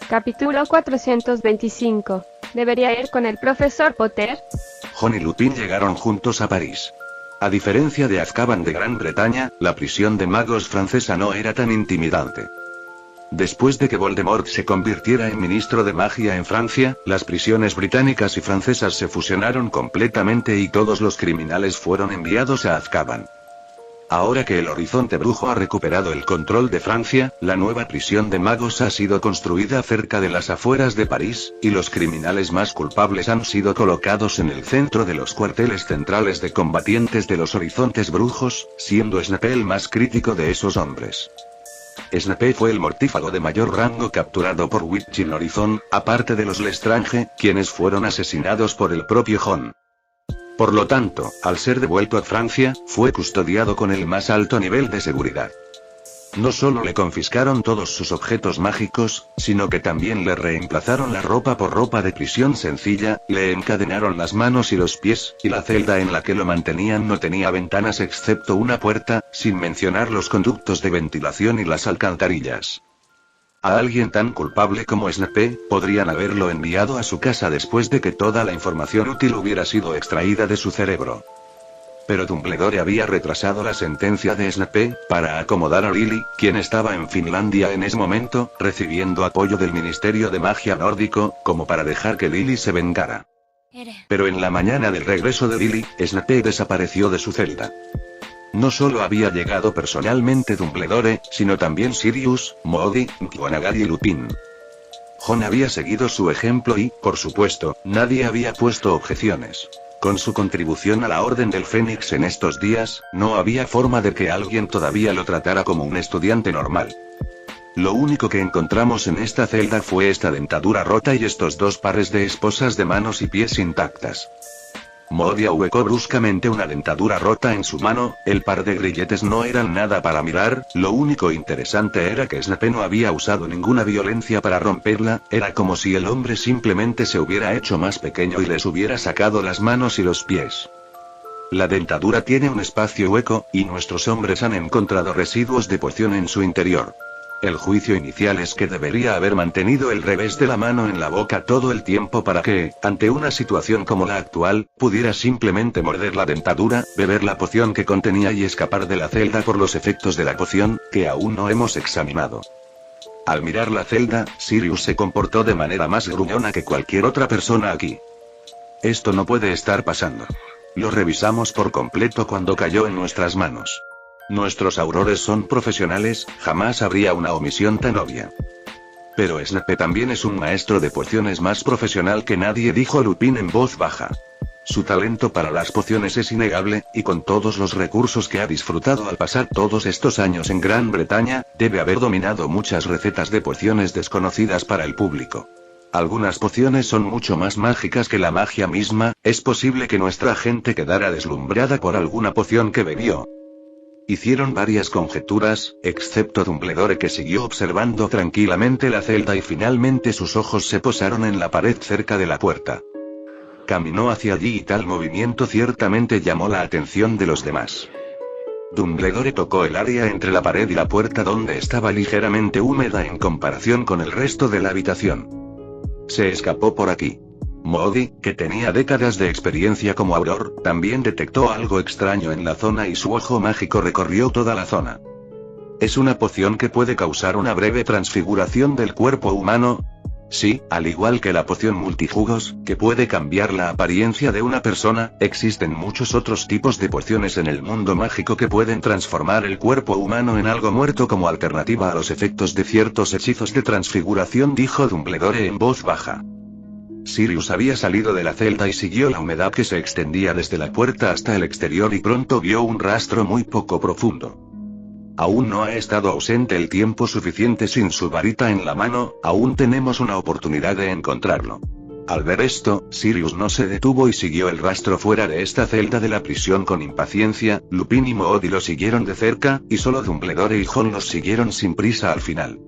Capítulo 425. ¿Debería ir con el profesor Potter? John y Lupin llegaron juntos a París. A diferencia de Azkaban de Gran Bretaña, la prisión de magos francesa no era tan intimidante. Después de que Voldemort se convirtiera en ministro de magia en Francia, las prisiones británicas y francesas se fusionaron completamente y todos los criminales fueron enviados a Azkaban. Ahora que el Horizonte Brujo ha recuperado el control de Francia, la nueva prisión de magos ha sido construida cerca de las afueras de París, y los criminales más culpables han sido colocados en el centro de los cuarteles centrales de combatientes de los Horizontes Brujos, siendo Snape el más crítico de esos hombres. Snape fue el mortífago de mayor rango capturado por Witching Horizon, aparte de los Lestrange, quienes fueron asesinados por el propio John. Por lo tanto, al ser devuelto a Francia, fue custodiado con el más alto nivel de seguridad. No solo le confiscaron todos sus objetos mágicos, sino que también le reemplazaron la ropa por ropa de prisión sencilla, le encadenaron las manos y los pies, y la celda en la que lo mantenían no tenía ventanas excepto una puerta, sin mencionar los conductos de ventilación y las alcantarillas. A alguien tan culpable como Snape, podrían haberlo enviado a su casa después de que toda la información útil hubiera sido extraída de su cerebro. Pero Dumbledore había retrasado la sentencia de Snape, para acomodar a Lily, quien estaba en Finlandia en ese momento, recibiendo apoyo del Ministerio de Magia Nórdico, como para dejar que Lily se vengara. Pero en la mañana del regreso de Lily, Snape desapareció de su celda. No solo había llegado personalmente Dumbledore, sino también Sirius, Moody, McGonagall y Lupin. John había seguido su ejemplo y, por supuesto, nadie había puesto objeciones. Con su contribución a la Orden del Fénix en estos días, no había forma de que alguien todavía lo tratara como un estudiante normal. Lo único que encontramos en esta celda fue esta dentadura rota y estos 2 pares de esposas de manos y pies intactas. Moody ahuecó bruscamente una dentadura rota en su mano, el par de grilletes no eran nada para mirar, lo único interesante era que Snape no había usado ninguna violencia para romperla, era como si el hombre simplemente se hubiera hecho más pequeño y les hubiera sacado las manos y los pies. La dentadura tiene un espacio hueco, y nuestros hombres han encontrado residuos de poción en su interior. El juicio inicial es que debería haber mantenido el revés de la mano en la boca todo el tiempo para que, ante una situación como la actual, pudiera simplemente morder la dentadura, beber la poción que contenía y escapar de la celda por los efectos de la poción, que aún no hemos examinado. Al mirar la celda, Sirius se comportó de manera más gruñona que cualquier otra persona aquí. Esto no puede estar pasando. Lo revisamos por completo cuando cayó en nuestras manos. Nuestros aurores son profesionales, jamás habría una omisión tan obvia. Pero Snape también es un maestro de pociones más profesional que nadie, dijo Lupin en voz baja. Su talento para las pociones es innegable, y con todos los recursos que ha disfrutado al pasar todos estos años en Gran Bretaña, debe haber dominado muchas recetas de pociones desconocidas para el público. Algunas pociones son mucho más mágicas que la magia misma, es posible que nuestra gente quedara deslumbrada por alguna poción que bebió. Hicieron varias conjeturas, excepto Dumbledore, que siguió observando tranquilamente la celda y finalmente sus ojos se posaron en la pared cerca de la puerta. Caminó hacia allí y tal movimiento ciertamente llamó la atención de los demás. Dumbledore tocó el área entre la pared y la puerta, donde estaba ligeramente húmeda en comparación con el resto de la habitación. Se escapó por aquí. Moody, que tenía décadas de experiencia como Auror, también detectó algo extraño en la zona y su ojo mágico recorrió toda la zona. ¿Es una poción que puede causar una breve transfiguración del cuerpo humano? Sí, al igual que la poción multijugos, que puede cambiar la apariencia de una persona, existen muchos otros tipos de pociones en el mundo mágico que pueden transformar el cuerpo humano en algo muerto como alternativa a los efectos de ciertos hechizos de transfiguración, dijo Dumbledore en voz baja. Sirius había salido de la celda y siguió la humedad que se extendía desde la puerta hasta el exterior y pronto vio un rastro muy poco profundo. Aún no ha estado ausente el tiempo suficiente sin su varita en la mano, aún tenemos una oportunidad de encontrarlo. Al ver esto, Sirius no se detuvo y siguió el rastro fuera de esta celda de la prisión con impaciencia. Lupin y Moody lo siguieron de cerca, y solo Dumbledore y Ron los siguieron sin prisa al final.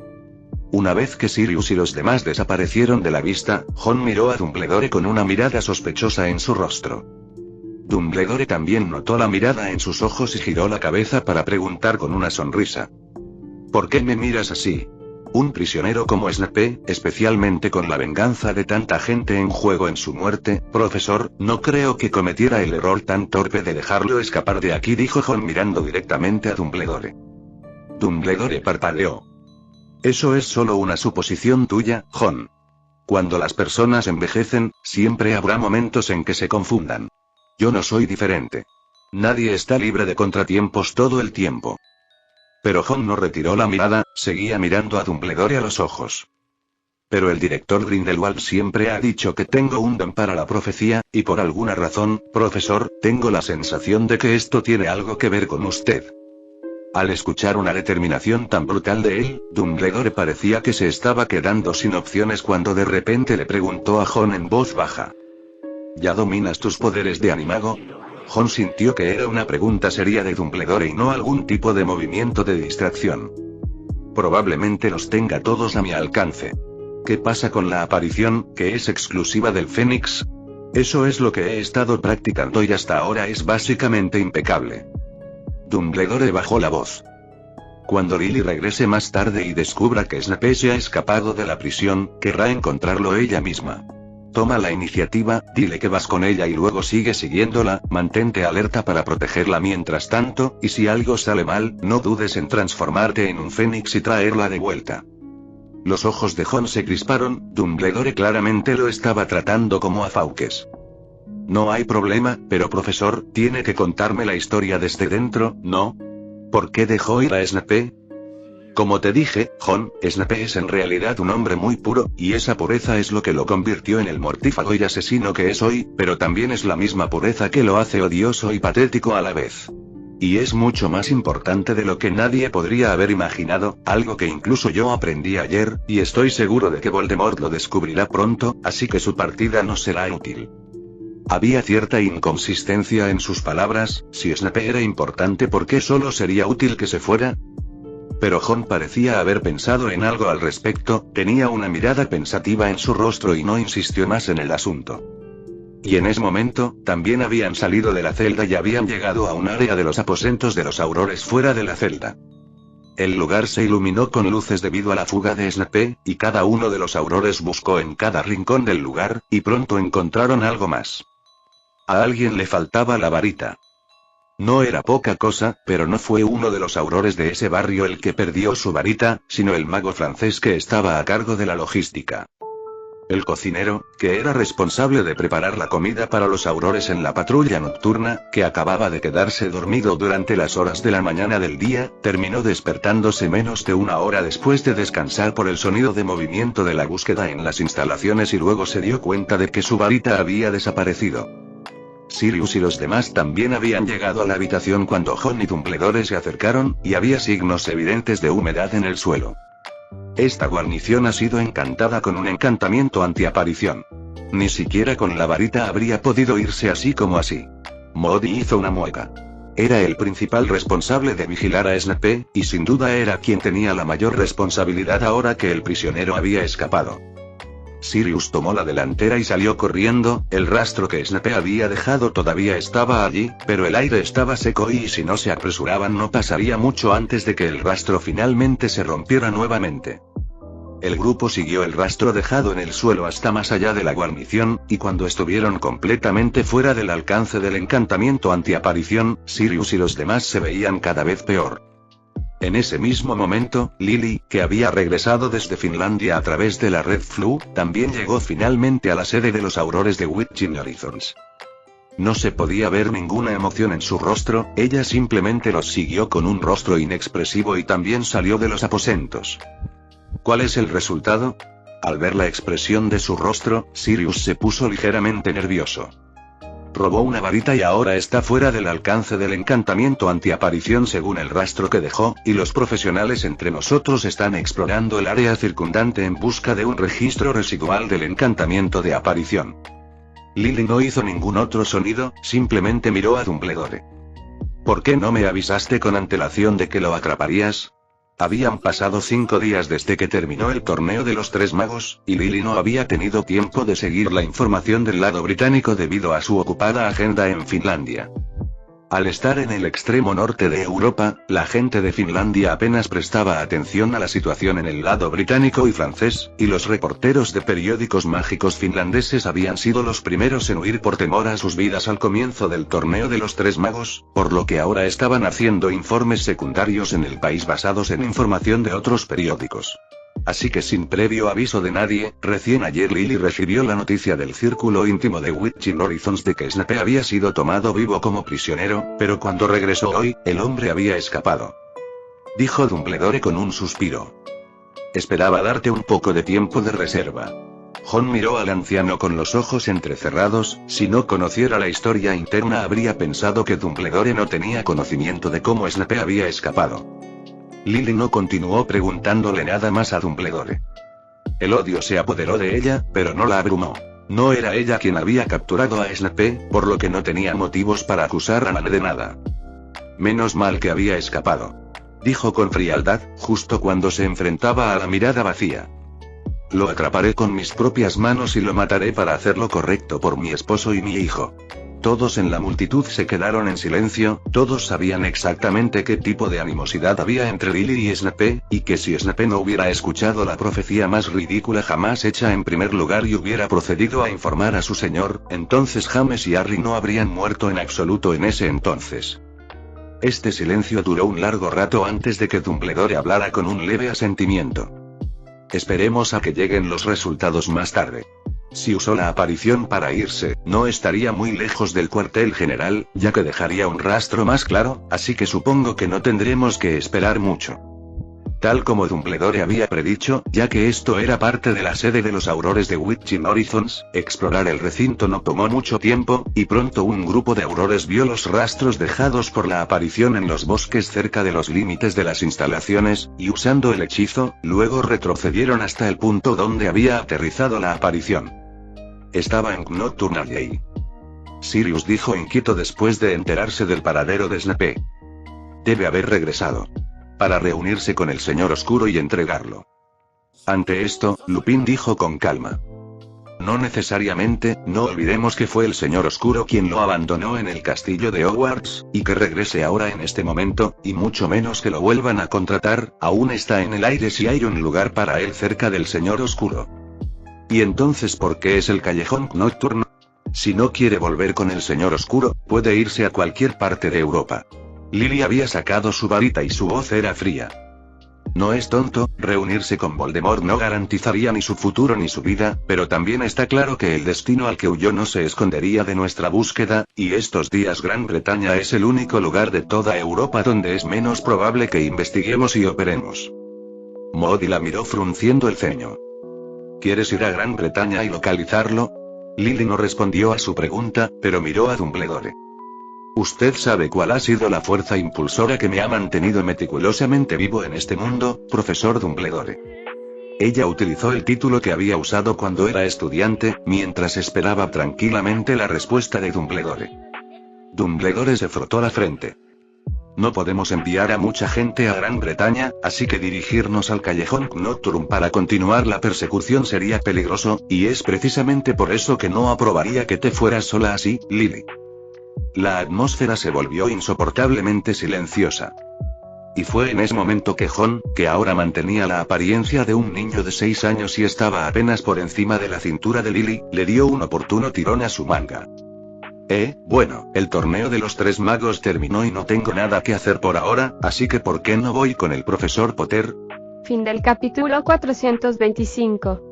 Una vez que Sirius y los demás desaparecieron de la vista, Ron miró a Dumbledore con una mirada sospechosa en su rostro. Dumbledore también notó la mirada en sus ojos y giró la cabeza para preguntar con una sonrisa. ¿Por qué me miras así? Un prisionero como Snape, especialmente con la venganza de tanta gente en juego en su muerte, profesor, no creo que cometiera el error tan torpe de dejarlo escapar de aquí, dijo Ron mirando directamente a Dumbledore. Dumbledore parpadeó. Eso es solo una suposición tuya, Ron. Cuando las personas envejecen, siempre habrá momentos en que se confundan. Yo no soy diferente. Nadie está libre de contratiempos todo el tiempo. Pero Ron no retiró la mirada, seguía mirando a Dumbledore a los ojos. Pero el director Grindelwald siempre ha dicho que tengo un don para la profecía, y por alguna razón, profesor, tengo la sensación de que esto tiene algo que ver con usted. Al escuchar una determinación tan brutal de él, Dumbledore parecía que se estaba quedando sin opciones cuando de repente le preguntó a Ron en voz baja. ¿Ya dominas tus poderes de animago? Ron sintió que era una pregunta seria de Dumbledore y no algún tipo de movimiento de distracción. Probablemente los tenga todos a mi alcance. ¿Qué pasa con la aparición, que es exclusiva del Fénix? Eso es lo que he estado practicando y hasta ahora es básicamente impecable. Dumbledore bajó la voz. Cuando Lily regrese más tarde y descubra que Snape se ha escapado de la prisión, querrá encontrarlo ella misma. Toma la iniciativa, dile que vas con ella y luego sigue siguiéndola, mantente alerta para protegerla mientras tanto, y si algo sale mal, no dudes en transformarte en un fénix y traerla de vuelta. Los ojos de Ron se crisparon, Dumbledore claramente lo estaba tratando como a Fawkes. No hay problema, pero profesor, tiene que contarme la historia desde dentro, ¿no? ¿Por qué dejó ir a Snape? Como te dije, Ron, Snape es en realidad un hombre muy puro, y esa pureza es lo que lo convirtió en el mortífago y asesino que es hoy, pero también es la misma pureza que lo hace odioso y patético a la vez. Y es mucho más importante de lo que nadie podría haber imaginado, algo que incluso yo aprendí ayer, y estoy seguro de que Voldemort lo descubrirá pronto, así que su partida no será útil. Había cierta inconsistencia en sus palabras. Si Snape era importante, ¿por qué solo sería útil que se fuera? Pero Ron parecía haber pensado en algo al respecto, tenía una mirada pensativa en su rostro y no insistió más en el asunto. Y en ese momento, también habían salido de la celda y habían llegado a un área de los aposentos de los aurores fuera de la celda. El lugar se iluminó con luces debido a la fuga de Snape, y cada uno de los aurores buscó en cada rincón del lugar, y pronto encontraron algo más. A alguien le faltaba la varita. No era poca cosa, pero no fue uno de los aurores de ese barrio el que perdió su varita, sino el mago francés que estaba a cargo de la logística. El cocinero, que era responsable de preparar la comida para los aurores en la patrulla nocturna, que acababa de quedarse dormido durante las horas de la mañana del día, terminó despertándose menos de una hora después de descansar por el sonido de movimiento de la búsqueda en las instalaciones y luego se dio cuenta de que su varita había desaparecido. Sirius y los demás también habían llegado a la habitación cuando Jon y Dumbledore se acercaron, y había signos evidentes de humedad en el suelo. Esta guarnición ha sido encantada con un encantamiento antiaparición. Ni siquiera con la varita habría podido irse así como así. Moody hizo una mueca. Era el principal responsable de vigilar a Snape, y sin duda era quien tenía la mayor responsabilidad ahora que el prisionero había escapado. Sirius tomó la delantera y salió corriendo. El rastro que Snape había dejado todavía estaba allí, pero el aire estaba seco y si no se apresuraban no pasaría mucho antes de que el rastro finalmente se rompiera nuevamente. El grupo siguió el rastro dejado en el suelo hasta más allá de la guarnición, y cuando estuvieron completamente fuera del alcance del encantamiento antiaparición, Sirius y los demás se veían cada vez peor. En ese mismo momento, Lily, que había regresado desde Finlandia a través de la Red Flu, también llegó finalmente a la sede de los Aurores de Witching Horizons. No se podía ver ninguna emoción en su rostro, ella simplemente los siguió con un rostro inexpresivo y también salió de los aposentos. ¿Cuál es el resultado? Al ver la expresión de su rostro, Sirius se puso ligeramente nervioso. Robó una varita y ahora está fuera del alcance del encantamiento antiaparición según el rastro que dejó, y los profesionales entre nosotros están explorando el área circundante en busca de un registro residual del encantamiento de aparición. Lily no hizo ningún otro sonido, simplemente miró a Dumbledore. ¿Por qué no me avisaste con antelación de que lo atraparías? Habían pasado 5 días desde que terminó el torneo de los 3 magos, y Lily no había tenido tiempo de seguir la información del lado británico debido a su ocupada agenda en Finlandia. Al estar en el extremo norte de Europa, la gente de Finlandia apenas prestaba atención a la situación en el lado británico y francés, y los reporteros de periódicos mágicos finlandeses habían sido los primeros en huir por temor a sus vidas al comienzo del torneo de los 3 magos, por lo que ahora estaban haciendo informes secundarios en el país basados en información de otros periódicos. Así que sin previo aviso de nadie, recién ayer Lily recibió la noticia del círculo íntimo de Witching Horizons de que Snape había sido tomado vivo como prisionero, pero cuando regresó hoy, el hombre había escapado. Dijo Dumbledore con un suspiro. Esperaba darte un poco de tiempo de reserva. Jon miró al anciano con los ojos entrecerrados. Si no conociera la historia interna habría pensado que Dumbledore no tenía conocimiento de cómo Snape había escapado. Lily no continuó preguntándole nada más a Dumbledore. El odio se apoderó de ella, pero no la abrumó. No era ella quien había capturado a Snape, por lo que no tenía motivos para acusar a nadie de nada. Menos mal que había escapado. Dijo con frialdad, justo cuando se enfrentaba a la mirada vacía. Lo atraparé con mis propias manos y lo mataré para hacer lo correcto por mi esposo y mi hijo. Todos en la multitud se quedaron en silencio, todos sabían exactamente qué tipo de animosidad había entre Lily y Snape, y que si Snape no hubiera escuchado la profecía más ridícula jamás hecha en primer lugar y hubiera procedido a informar a su señor, entonces James y Harry no habrían muerto en absoluto en ese entonces. Este silencio duró un largo rato antes de que Dumbledore hablara con un leve asentimiento. Esperemos a que lleguen los resultados más tarde. Si usó la aparición para irse, no estaría muy lejos del cuartel general, ya que dejaría un rastro más claro, así que supongo que no tendremos que esperar mucho. Tal como Dumbledore había predicho, ya que esto era parte de la sede de los Aurores de Witching Horizons, explorar el recinto no tomó mucho tiempo, y pronto un grupo de Aurores vio los rastros dejados por la aparición en los bosques cerca de los límites de las instalaciones, y usando el hechizo, luego retrocedieron hasta el punto donde había aterrizado la aparición. Estaba en Nocturne Alley. Sirius dijo inquieto después de enterarse del paradero de Snape. Debe haber regresado. Para reunirse con el Señor Oscuro y entregarlo. Ante esto, Lupin dijo con calma. No necesariamente, no olvidemos que fue el Señor Oscuro quien lo abandonó en el castillo de Hogwarts, y que regrese ahora en este momento, y mucho menos que lo vuelvan a contratar, aún está en el aire si hay un lugar para él cerca del Señor Oscuro. ¿Y entonces por qué es el callejón nocturno? Si no quiere volver con el Señor Oscuro, puede irse a cualquier parte de Europa. Lily había sacado su varita y su voz era fría. No es tonto, reunirse con Voldemort no garantizaría ni su futuro ni su vida, pero también está claro que el destino al que huyó no se escondería de nuestra búsqueda, y estos días Gran Bretaña es el único lugar de toda Europa donde es menos probable que investiguemos y operemos. Moody la miró frunciendo el ceño. ¿Quieres ir a Gran Bretaña y localizarlo? Lily no respondió a su pregunta, pero miró a Dumbledore. Usted sabe cuál ha sido la fuerza impulsora que me ha mantenido meticulosamente vivo en este mundo, profesor Dumbledore. Ella utilizó el título que había usado cuando era estudiante, mientras esperaba tranquilamente la respuesta de Dumbledore. Dumbledore se frotó la frente. No podemos enviar a mucha gente a Gran Bretaña, así que dirigirnos al Callejón Nocturne para continuar la persecución sería peligroso, y es precisamente por eso que no aprobaría que te fueras sola así, Lily. La atmósfera se volvió insoportablemente silenciosa. Y fue en ese momento que John, que ahora mantenía la apariencia de un niño de 6 años y estaba apenas por encima de la cintura de Lily, le dio un oportuno tirón a su manga. Bueno, el torneo de los 3 magos terminó y no tengo nada que hacer por ahora, así que ¿por qué no voy con el profesor Potter? Fin del capítulo 425.